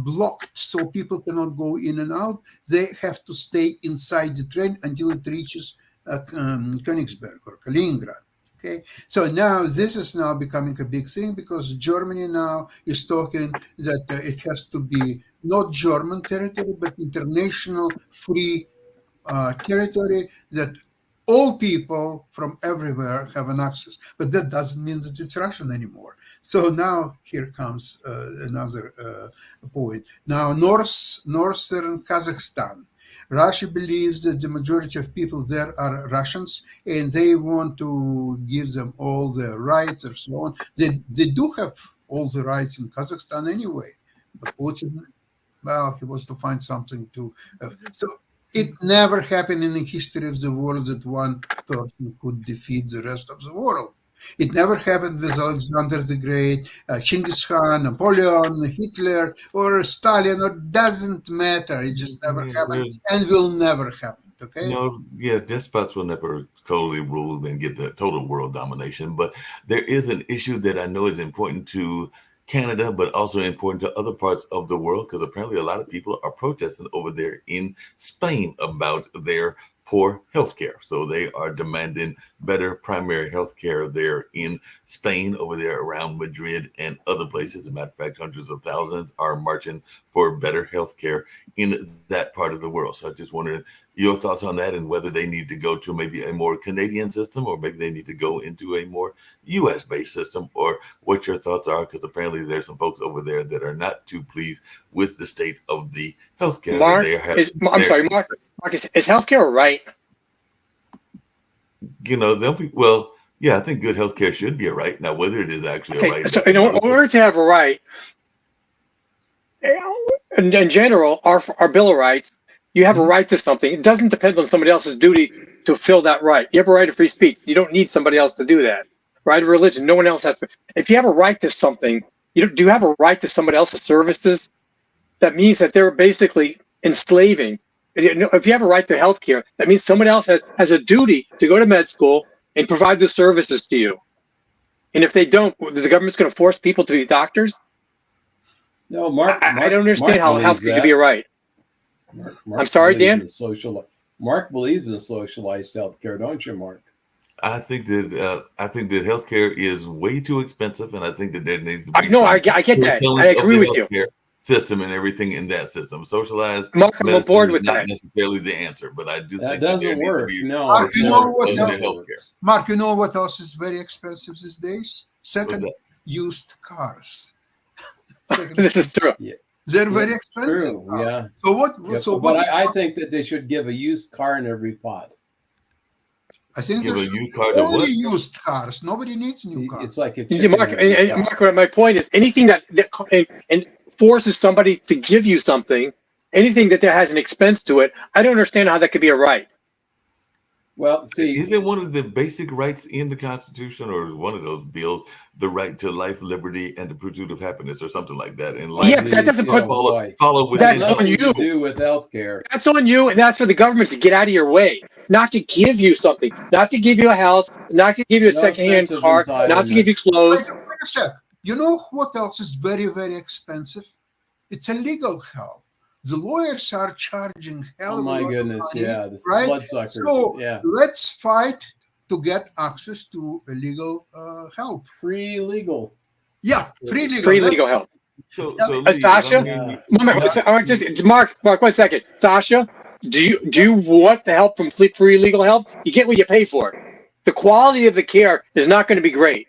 blocked, so people cannot go in and out. They have to stay inside the train until it reaches Königsberg or Kaliningrad. Okay, so now this is now becoming a big thing because Germany now is talking that it has to be not German territory but international free territory that all people from everywhere have an access. But that doesn't mean that it's Russian anymore. So now here comes another point. Now, northern Kazakhstan. Russia believes that the majority of people there are Russians, and they want to give them all the rights and so on. They do have all the rights in Kazakhstan anyway, but Putin, well, he wants to find something to. So it never happened in the history of the world that one person could defeat the rest of the world. It never happened with Alexander the Great, Genghis Khan, Napoleon, Hitler, or Stalin. It doesn't matter. It just never happened and will never happen. Okay? Despots will never totally rule and get the total world domination. But there is an issue that I know is important to Canada, but also important to other parts of the world, because apparently a lot of people are protesting over there in Spain about their poor healthcare. So they are demanding better primary healthcare there in Spain, over there around Madrid and other places. As a matter of fact, hundreds of thousands are marching for better healthcare in that part of the world. So I just wondered your thoughts on that and whether they need to go to maybe a more Canadian system or maybe they need to go into a more US-based system, or what your thoughts are, because apparently there's some folks over there that are not too pleased with the state of the healthcare. Mark, Mark, is healthcare a right? I think good healthcare should be a right. Now, whether it is actually a right. So, in order to have a right, in general, our Bill of Rights, you have a right to something. It doesn't depend on somebody else's duty to fill that right. You have a right of free speech. You don't need somebody else to do that. Right of religion, no one else has to. If you have a right to something, do you have a right to somebody else's services? That means that they're basically enslaving. If you have a right to health care, that means someone else has a duty to go to med school and provide the services to you. And if they don't, the government's going to force people to be doctors? No, Mark. I don't understand how believes health care that. could be a right. Mark I'm sorry, believes Dan? in Mark believes in socialized healthcare, don't you, Mark? I think that healthcare is way too expensive, and I think that there needs to be I get that. curtailment I of agree the with you. healthcare system and everything in that system. Socialized Mark, I'm on medicine board is with not that. necessarily the answer, but I do That think that there doesn't needs work. to be No, Mark, you know what of else? the healthcare. Mark, you know what else is very expensive these days? What's Second, that? used cars. Second, This is true. they're very expensive. True. Yeah. So what? Yeah, so but what? I think that they should give a used car in every pot. I think Give a there's used car to only what? used cars. Nobody needs new cars. It's like a Yeah, chicken Mark, in every and pot. Mark, my point is anything that and forces somebody to give you something, anything that has an expense to it, I don't understand how that could be a right. Well, see, Isn't one of the basic rights in the Constitution, or one of those bills, the right to life, liberty, and the pursuit of happiness, or something like that? And life, Yeah, but that doesn't put- follow That's within. on nothing you. to do with healthcare. That's on you, and that's for the government to get out of your way, not to give you something, not to give you a house, not to give you a No secondhand sense of car, not to give you clothes. Wait a sec. You know what else is very, very expensive? It's a legal help. The lawyers are charging hell Oh of a my lot goodness, of money, yeah, the right? bloodsuckers. So Yeah, let's fight to get access to legal help. free legal. Yeah, free legal. Free That's- legal help. So, Yeah. Lee, Sasha? I mean, Mark, 1 second. Sasha, do you want the help from free legal help? You get what you pay for. The quality of the care is not going to be great.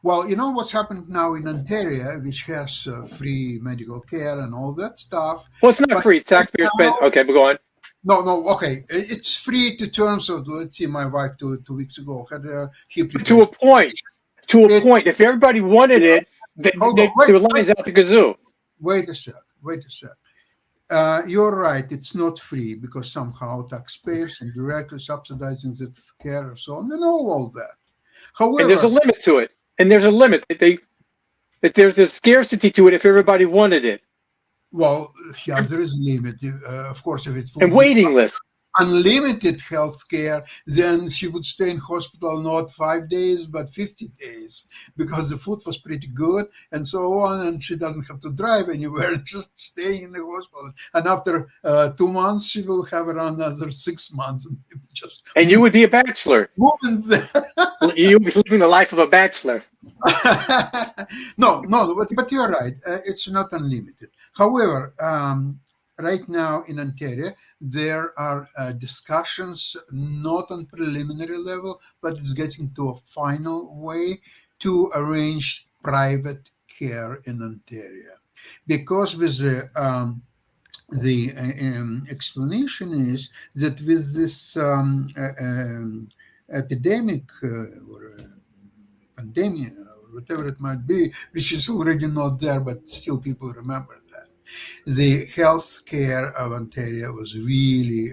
Well, you know what's happened now in Ontario, which has free medical care and all that stuff. Well, it's not But free. It's taxpayer spent. Okay, but go on. No, okay. It's free to terms of, let's see, my wife 2 weeks ago had a hip To a replacement. point. If everybody wanted it, they would lines out the kazoo. Wait a sec. You're right. It's not free because somehow taxpayers and directly subsidizing that care and so on. You know all that. However, And there's a limit to it. And there's a limit. There's a scarcity to it if everybody wanted it. well, yeah, there is a limit. Of course, if it's And waiting lists. unlimited health care, then she would stay in hospital not 5 days, but 50 days because the food was pretty good and so on. And she doesn't have to drive anywhere, just staying in the hospital. And after 2 months, she will have around another 6 months. And just And you would be a bachelor. moving there. You would be living the life of a bachelor. no, but you're right. It's not unlimited. However, right now in Ontario, there are discussions not on preliminary level, but it's getting to a final way to arrange private care in Ontario, because with the explanation is that with this epidemic or pandemic or whatever it might be, which is already not there, but still people remember that. The health care of Ontario was really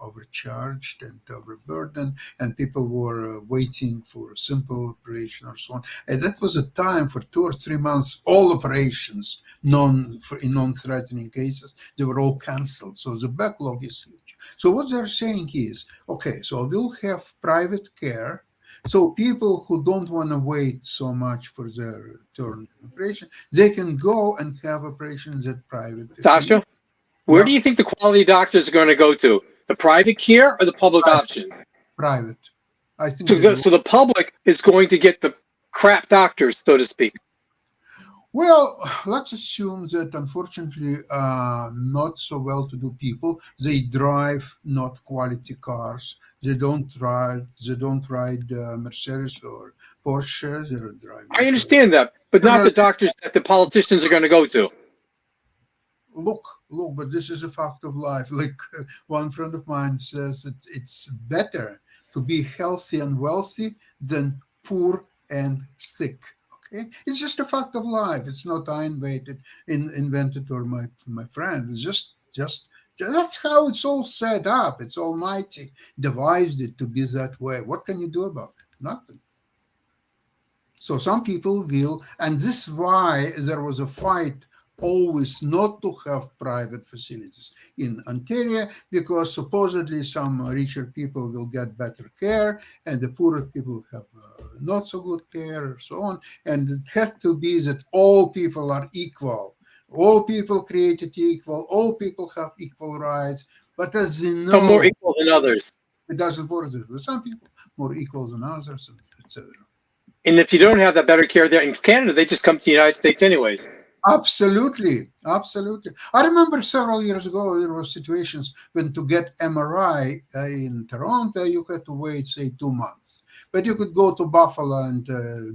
overcharged and overburdened, and people were waiting for a simple operation or so on. And that was a time for 2 or 3 months, all operations in non-threatening cases, they were all canceled. So the backlog is huge. So what they're saying is, okay, so we'll have private care. So people who don't want to wait so much for their turn operation, they can go and have operations at private. Sasha, where do you think the quality doctors are going to go to? The private care or the public option? Private. I think So the public is going to get the crap doctors, so to speak. Well, let's assume that unfortunately, not so well-to-do people, they drive not quality cars. They don't ride Mercedes or Porsche. They're driving. I understand that, but not the doctors that the politicians are going to go to. Look, but this is a fact of life. Like one friend of mine says that it's better to be healthy and wealthy than poor and sick. Okay? It's just a fact of life. It's not I invented or my friend. It's just that's how it's all set up. It's Almighty devised it to be that way. What can you do about it? Nothing. So some people will, and this is why there was a fight always not to have private facilities in Ontario, because supposedly some richer people will get better care and the poorer people have not so good care and so on. And it had to be that all people are equal. All people created equal, all people have equal rights. But as we know, Some more equal than others. it doesn't work this way. Some people more equal than others, etc. And if you don't have that better care there in Canada, they just come to the United States anyways. Absolutely, absolutely. I remember several years ago there were situations when to get MRI in Toronto you had to wait, say, 2 months, but you could go to Buffalo and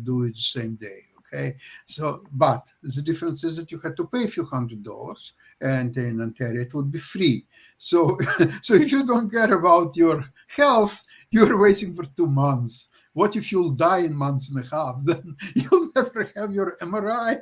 do it the same day. Okay, so but the difference is that you had to pay a few $100s, and in Ontario it would be free. So, so if you don't care about your health, you're waiting for 2 months. What if you'll die in months and a half? Then you'll never have your MRI.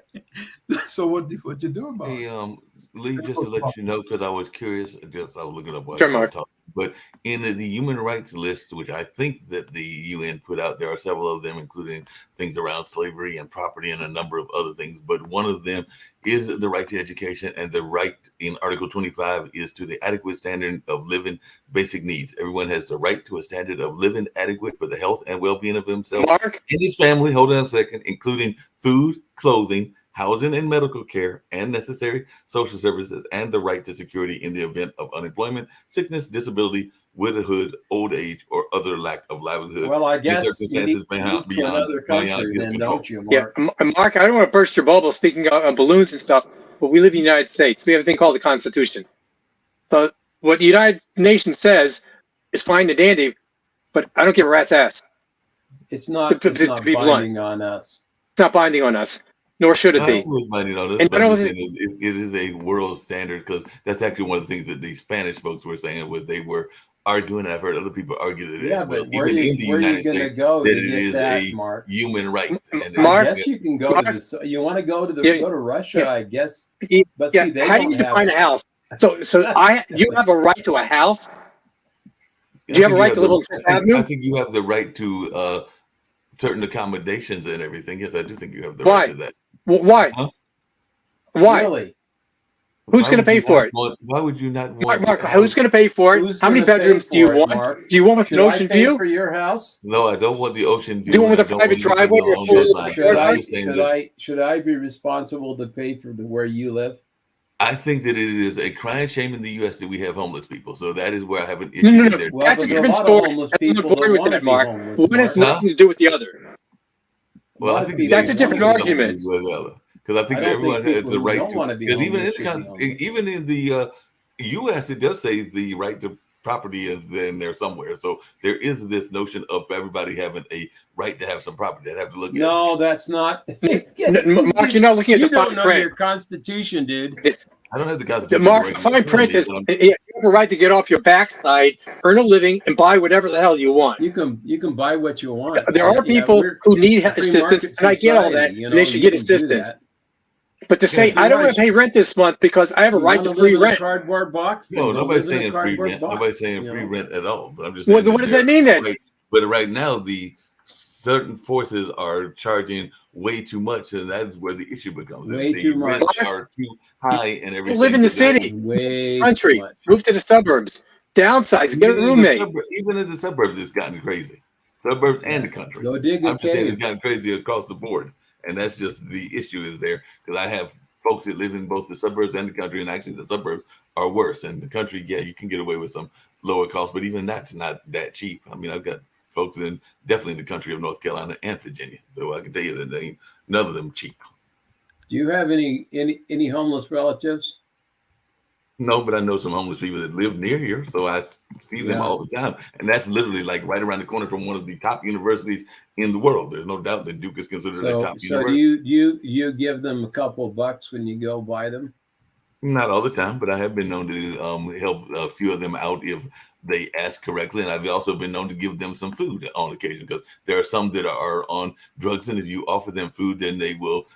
So what do you do about it? Hey, Lee, just to let you know, because I was curious, I was looking up while Sure, you were Mark. talking. But in the human rights list, which I think that the UN put out, there are several of them, including things around slavery and property and a number of other things. But one of them is the right to education, and the right in Article 25 is to the adequate standard of living basic needs. Everyone has the right to a standard of living adequate for the health and well-being of himself Mark, and his family. Hold on a second, including food, clothing, housing and medical care, and necessary social services, and the right to security in the event of unemployment, sickness, disability, widowhood, old age, or other lack of livelihood. Well, I in guess you circumstances need to move to another beyond country, his then, control. don't you, yeah, Mark? Mark, I don't want to burst your bubble speaking of balloons and stuff, but we live in the United States. We have a thing called the Constitution. So what the United Nations says is fine and dandy, but I don't give a rat's ass. It's not, To it's not be blunt. binding on us. It's not binding on us, nor should it I be. was minding on this, And but I I'm don't just think- saying it is a world standard, because that's actually one of the things that the Spanish folks were saying was they were arguing, and I've heard other people argue it Yeah, as well, but where even in the are you United going to States, go that to it get is that, a Mark? human right. And Mark, I guess you can go to the. You want to go to the Yeah, go to Russia, yeah. I guess. Yeah, But yeah. see, they How do don't you define have. a house? So you have a right to a house? I Do you have a think right to live on Fifth Avenue? I think you have the right to certain accommodations and everything. Yes, I do think you have the Why? right to that. Why? Huh? Why? Really? Who's Why going to would pay you for not it? Why would you not Mark, want? who's going to pay for it? Who's How many gonna pay bedrooms do you for it, want? Mark? Do you want with Should an I ocean pay view? for your house? No, I don't want the ocean view. Do you want and with a I don't private want anything driveway or along full those lines. Should But I'm I just saying should that I be responsible to pay for where you live? I think that it is a crying shame in the U.S. that we have homeless people. So that is where I have an issue. No. with their- Well, That's a there's a different lot of story. homeless I'm people not bored that with wanna that, be Mark. homeless, One has Mark. nothing to do with the other. Well, A I lot of think people That's a don't different wanna be argument. Because I think I don't everyone think has people the who right don't to. wanna be Because even in homeless the should be homeless. even in the U.S., it does say the right to property is in there somewhere. So there is this notion of everybody having a right to have some property. I'd have to look at. No, that's not. Mark, you're not looking at You the fine don't know print. your Constitution, dude. I don't have the The Constitution. Mark, right in fine front of print me, is but I'm- you have a right to get off your backside, earn a living, and buy whatever the hell you want. You can buy what you want. There are Yeah, people we're who need a free assistance, market and I get all that. society, you And they know, should you get can do assistance. that. But to say Yeah, I don't you want to wanna- pay rent this month because I have a You right wanna to free live in a rent. cardboard box? then No, go nobody's live in a saying free cardboard rent. box, Nobody's saying you free know? rent at all. But I'm just Well, saying. what does that mean then? But right now, the certain forces are charging way too much, and that is where the issue becomes. Way the too much. rents are too high, and everything. live in the So that city. is- Way Country, too much. move to the suburbs, downsize, get a Even in the roommate. even in the suburbs, it's gotten crazy. Suburbs and the country. Go dig a I'm just saying it's cave. gotten crazy across the board, and that's just the issue is there because I have folks that live in both the suburbs and the country, and actually the suburbs are worse. And the country, yeah, you can get away with some lower costs, but even that's not that cheap. I mean, I've got folks definitely in the country of North Carolina and Virginia, so I can tell you that they ain't none of them cheap. Do you have any homeless relatives? No, but I know some homeless people that live near here, so I see them Yeah. all the time, and that's literally like right around the corner from one of the top universities in the world. There's no doubt that Duke is considered a So, top so university. do you give them a couple of bucks when you go buy them? Not all the time, but I have been known to help a few of them out if they ask correctly, and I've also been known to give them some food on occasion because there are some that are on drugs, and if you offer them food, then they will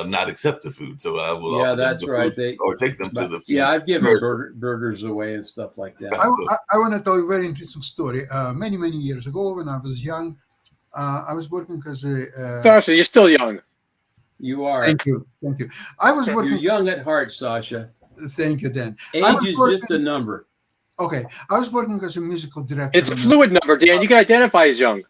not accept the food. So I will Yeah, offer them that's the right. food or take them to But, the food. yeah, I've given first. burgers away and stuff like that. Right. I want to tell you a very interesting story. Many years ago, when I was young, I was working as a. Sasha, you're still young. You are. Thank you. I was You're working. young at heart, Sasha. Thank you, Dan. Age is just a number. Okay, I was working as a musical director. It's a fluid number, Dan. You can identify as young.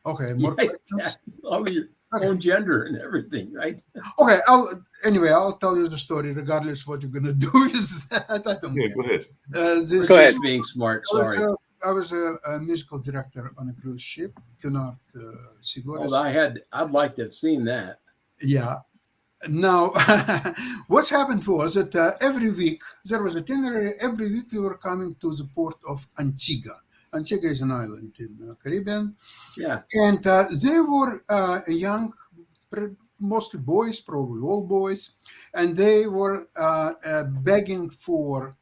Okay, more Yeah, questions? exactly. Oh, your own gender and everything, right? Okay, I'll tell you the story regardless of what you're gonna do with that. I don't Yeah, care. go ahead. This Go ahead. Just being smart. I was, Sorry. I was a musical director on a cruise ship, Cunard Seagoras. Well, I'd like to have seen that. Yeah. Now, what's happened was that every week there was a itinerary. Every week we were coming to the port of Antigua. Antigua is an island in the Caribbean, Yeah. and they were young, mostly boys, probably all boys, and they were begging for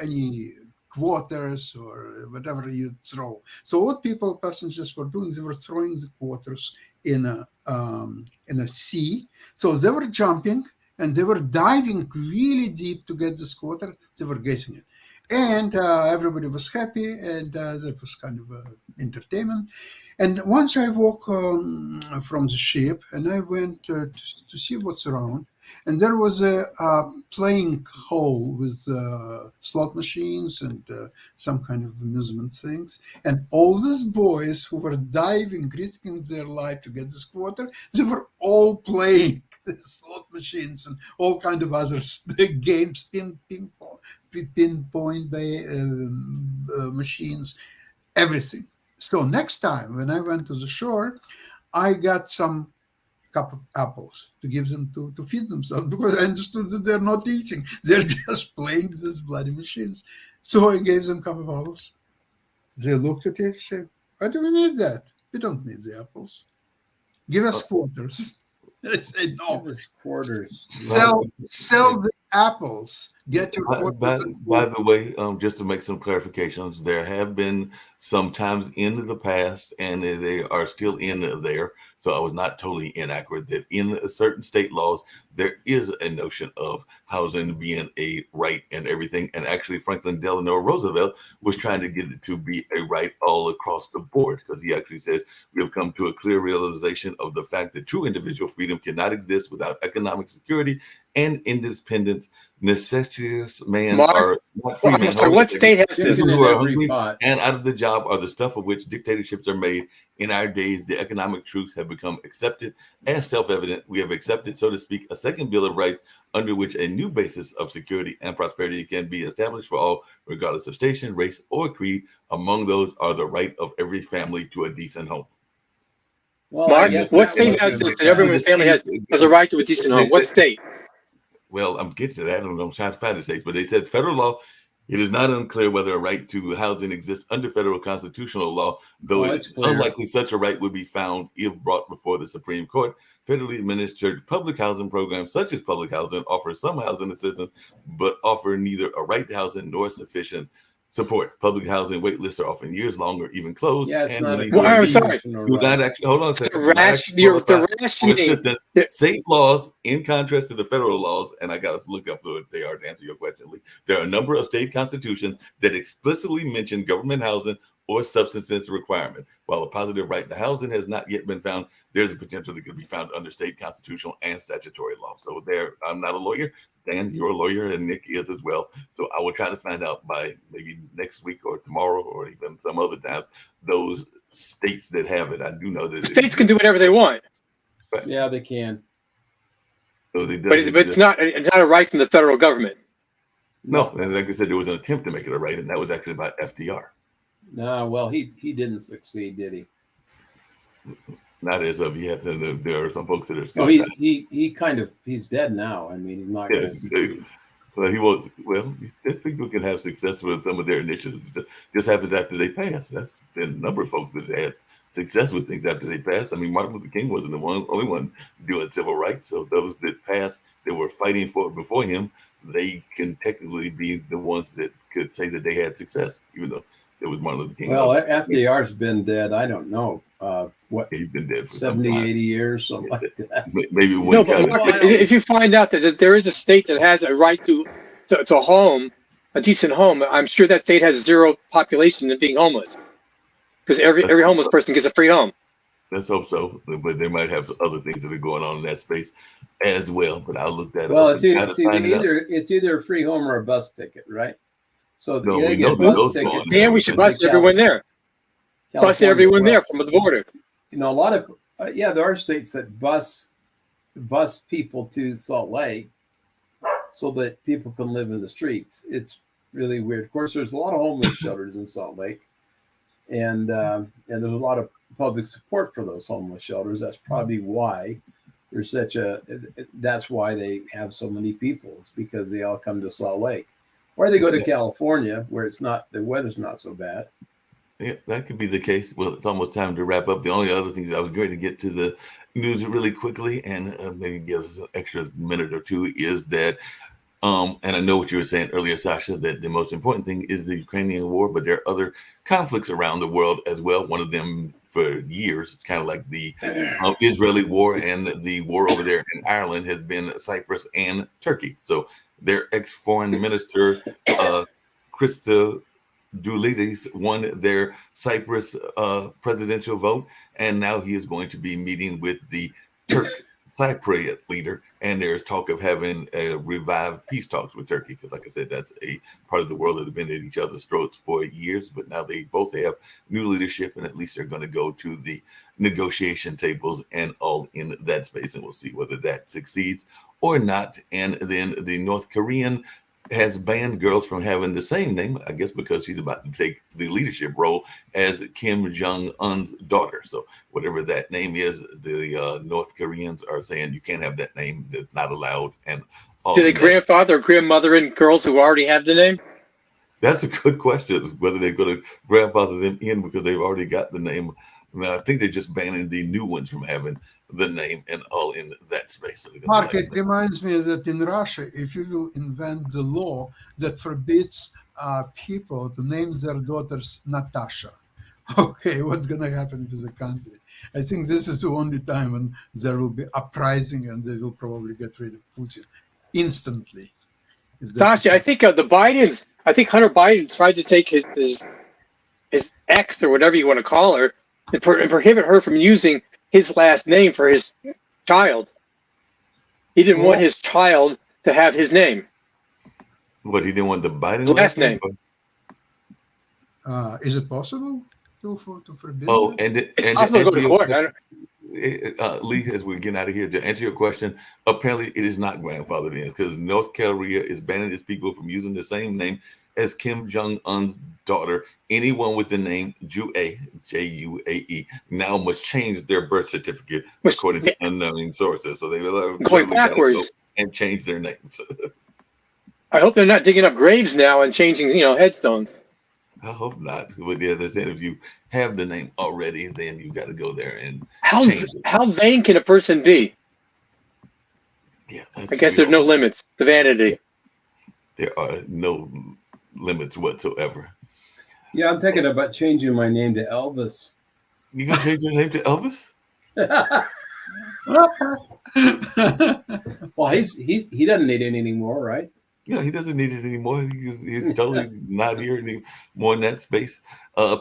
any quarters or whatever you throw. So what passengers were doing, they were throwing the quarters in a sea. So they were jumping and they were diving really deep to get this quarter. They were guessing it. And everybody was happy, and that was kind of entertainment. And once I woke from the ship, and I went to see what's around, and there was a playing hall with slot machines and some kind of amusement things. And all these boys who were diving, risking their life to get this quarter, they were all playing the slot machines and all kind of other games, pinpoint machines, everything. So next time when I went to the shore, I got some cup of apples to give them to feed themselves, because I understood that they're not eating, they're just playing these bloody machines. So I gave them a cup of apples. They looked at it and said, why do we need that? We don't need the apples. Give us quarters. I said, no, It was quarters. sell the apples. Get your quarters. By the way, just to make some clarifications, there have been some times in the past, and they are still in there. So I was not totally inaccurate that in certain state laws, there is a notion of housing being a right and everything. And actually, Franklin Delano Roosevelt was trying to get it to be a right all across the board, because he actually said, we have come to a clear realization of the fact that true individual freedom cannot exist without economic security and independence. Necessitous man Mark, are not free men. sorry, what state has this? Chicken Who in are every hungry pot. and out of the job are the stuff of which dictatorships are made. In our days, the economic truths have become accepted as self-evident. We have accepted, so to speak, a second Bill of Rights under which a new basis of security and prosperity can be established for all, regardless of station, race, or creed. Among those are the right of every family to a decent home. Well, Mark, I guess what that state was has every this? That pot. every family has a right to a decent home. What state? Well, I'm getting to that. I'm trying to find the states, but they said federal law. It is not unclear whether a right to housing exists under federal constitutional law, though Oh, it's it's clear. unlikely such a right would be found if brought before the Supreme Court. Federally administered public housing programs, such as public housing, offer some housing assistance, but offer neither a right to housing nor sufficient support. Public housing wait lists are often years long or even closed. Yeah, it's and not many a Well, I'm communities sorry. constitutional do not right. actually, hold on a second. The For rationing. assistance. State laws, in contrast to the federal laws, and I got to look up what they are to answer your question, Lee. There are a number of state constitutions that explicitly mention government housing or subsistence requirement. While a positive right to housing has not yet been found, there's a potential that could be found under state constitutional and statutory law. So there, I'm not a lawyer. Dan, you're a lawyer, and Nick is as well. So I will try to find out by maybe next week or tomorrow or even some other times those states that have it. I do know that States can do whatever they want, Yeah, they can. So it but it's not a right from the federal government. No, and like I said, there was an attempt to make it a right, and that was actually by FDR. No, well, he didn't succeed, did he? Not as of yet. And there are some folks that are still. Oh, he kind of, he's dead now. I mean, he's not going to succeed. Well, he won't. Well, people can have success with some of their initiatives. It just happens after they pass. That's been a number of folks that had success with things after they passed. I mean, Martin Luther King wasn't the only one doing civil rights. So those that passed, that were fighting for it before him, they can technically be the ones that could say that they had success, even though it was Martin Luther King. Well, FDR's been dead, I don't know, what, He's been dead for 70, some time. 80 years, something like that. Maybe one No, but guy. Mark, if you find out that there is a state that has a right to a home, a decent home, I'm sure that state has zero population and being homeless. because every homeless person gets a free home. Let's hope so. But they might have other things that are going on in that space as well. But I'll look that Well, up. it's either a free home or a bus ticket, right? So No, you we get know a that bus those ticket. gone. Dan, we should bus everyone there. Bus everyone there from the border. You know, a lot of there are states that bus people to Salt Lake so that people can live in the streets. It's really weird. Of course, there's a lot of homeless shelters in Salt Lake, and there's a lot of public support for those homeless shelters. That's probably why there's that's why they have so many people. It's because they all come to Salt Lake, or they go to California where the weather's not so bad. Yeah, that could be the case. Well, it's almost time to wrap up. The only other things I was going to get to the news really quickly and maybe give us an extra minute or two is that, and I know what you were saying earlier, Sasha, that the most important thing is the Ukrainian war, but there are other conflicts around the world as well. One of them for years, kind of like the Israeli war and the war over there in Ireland, has been Cyprus and Turkey. So their ex-foreign minister, Krista Doulidis, won their Cyprus presidential vote, and now he is going to be meeting with the Turk Cypriot leader, and there's talk of having revived peace talks with Turkey, because like I said, that's a part of the world that have been at each other's throats for years, but now they both have new leadership, and at least they're going to go to the negotiation tables and all in that space, and we'll see whether that succeeds or not. And then the North Korean has banned girls from having the same name, I guess because she's about to take the leadership role as Kim Jong-un's daughter. So whatever that name is, the North Koreans are saying you can't have that name. That's not allowed. And do they grandfather or grandmother in girls who already have the name? That's a good question, whether they're going to grandfather them in because they've already got the name. I think they're just banning the new ones from having the name and all in that space. So Mark, it reminds me that in Russia, if you will invent the law that forbids people to name their daughters Natasha, okay, what's going to happen to the country? I think this is the only time when there will be uprising and they will probably get rid of Putin instantly. Sasha, I think the Bidens, I think Hunter Biden tried to take his ex or whatever you want to call her and prohibit her from using his last name for his child. He didn't want his child to have his name. But he didn't want the Biden last name. Is it possible to forbid? Oh, that? it's possible to go to court. Lee, as we're getting out of here, to answer your question, apparently it is not grandfathered in because North Korea is banning its people from using the same name as Kim Jong-un's daughter. Anyone with the name Juae, Juae, now must change their birth certificate according to unknown sources. So they going backwards and change their names. I hope they're not digging up graves now and changing, headstones. I hope not. But yeah, they're saying if you have the name already, then you got to go there and change it. How vain can a person be? Yeah, I guess there's no limits to vanity. There are no limits whatsoever. Yeah, I'm thinking about changing my name to Elvis. You gonna change your name to Elvis? Well, he doesn't need it anymore, right? Yeah, he doesn't need it anymore. He's totally not here anymore in that space.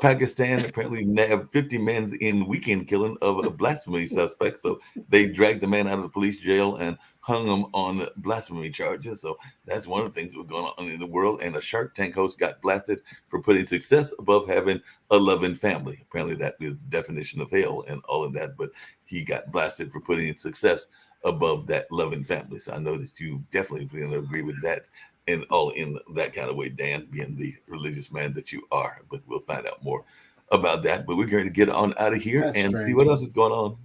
Pakistan apparently nabbed 50 men in weekend killing of a blasphemy suspect. So they dragged the man out of the police jail and hung him on blasphemy charges. So that's one of the things that was going on in the world. And a Shark Tank host got blasted for putting success above having a loving family. Apparently that is the definition of hell and all of that. But he got blasted for putting success above that loving family. So I know that you definitely agree with that and all in that kind of way, Dan, being the religious man that you are. But we'll find out more about that. But we're going to get on out of here and see what else is going on.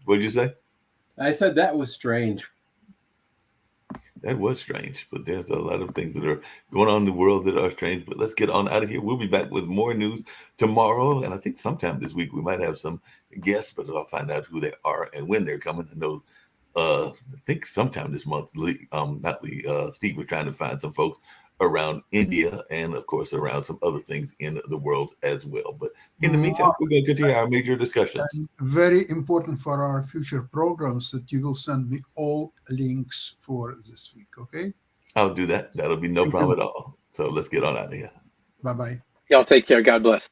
What did you say? I said that was strange. That was strange, but there's a lot of things that are going on in the world that are strange. But let's get on out of here. We'll be back with more news tomorrow. And I think sometime this week we might have some guests, but I'll find out who they are and when they're coming. I know I think sometime this month, Steve was trying to find some folks around India and, of course, around some other things in the world as well. But in the meantime, we're going to continue our major discussions. Very important for our future programs that you will send me all links for this week, okay? I'll do that. That'll be no problem at all. So let's get on out of here. Bye-bye. Y'all take care. God bless.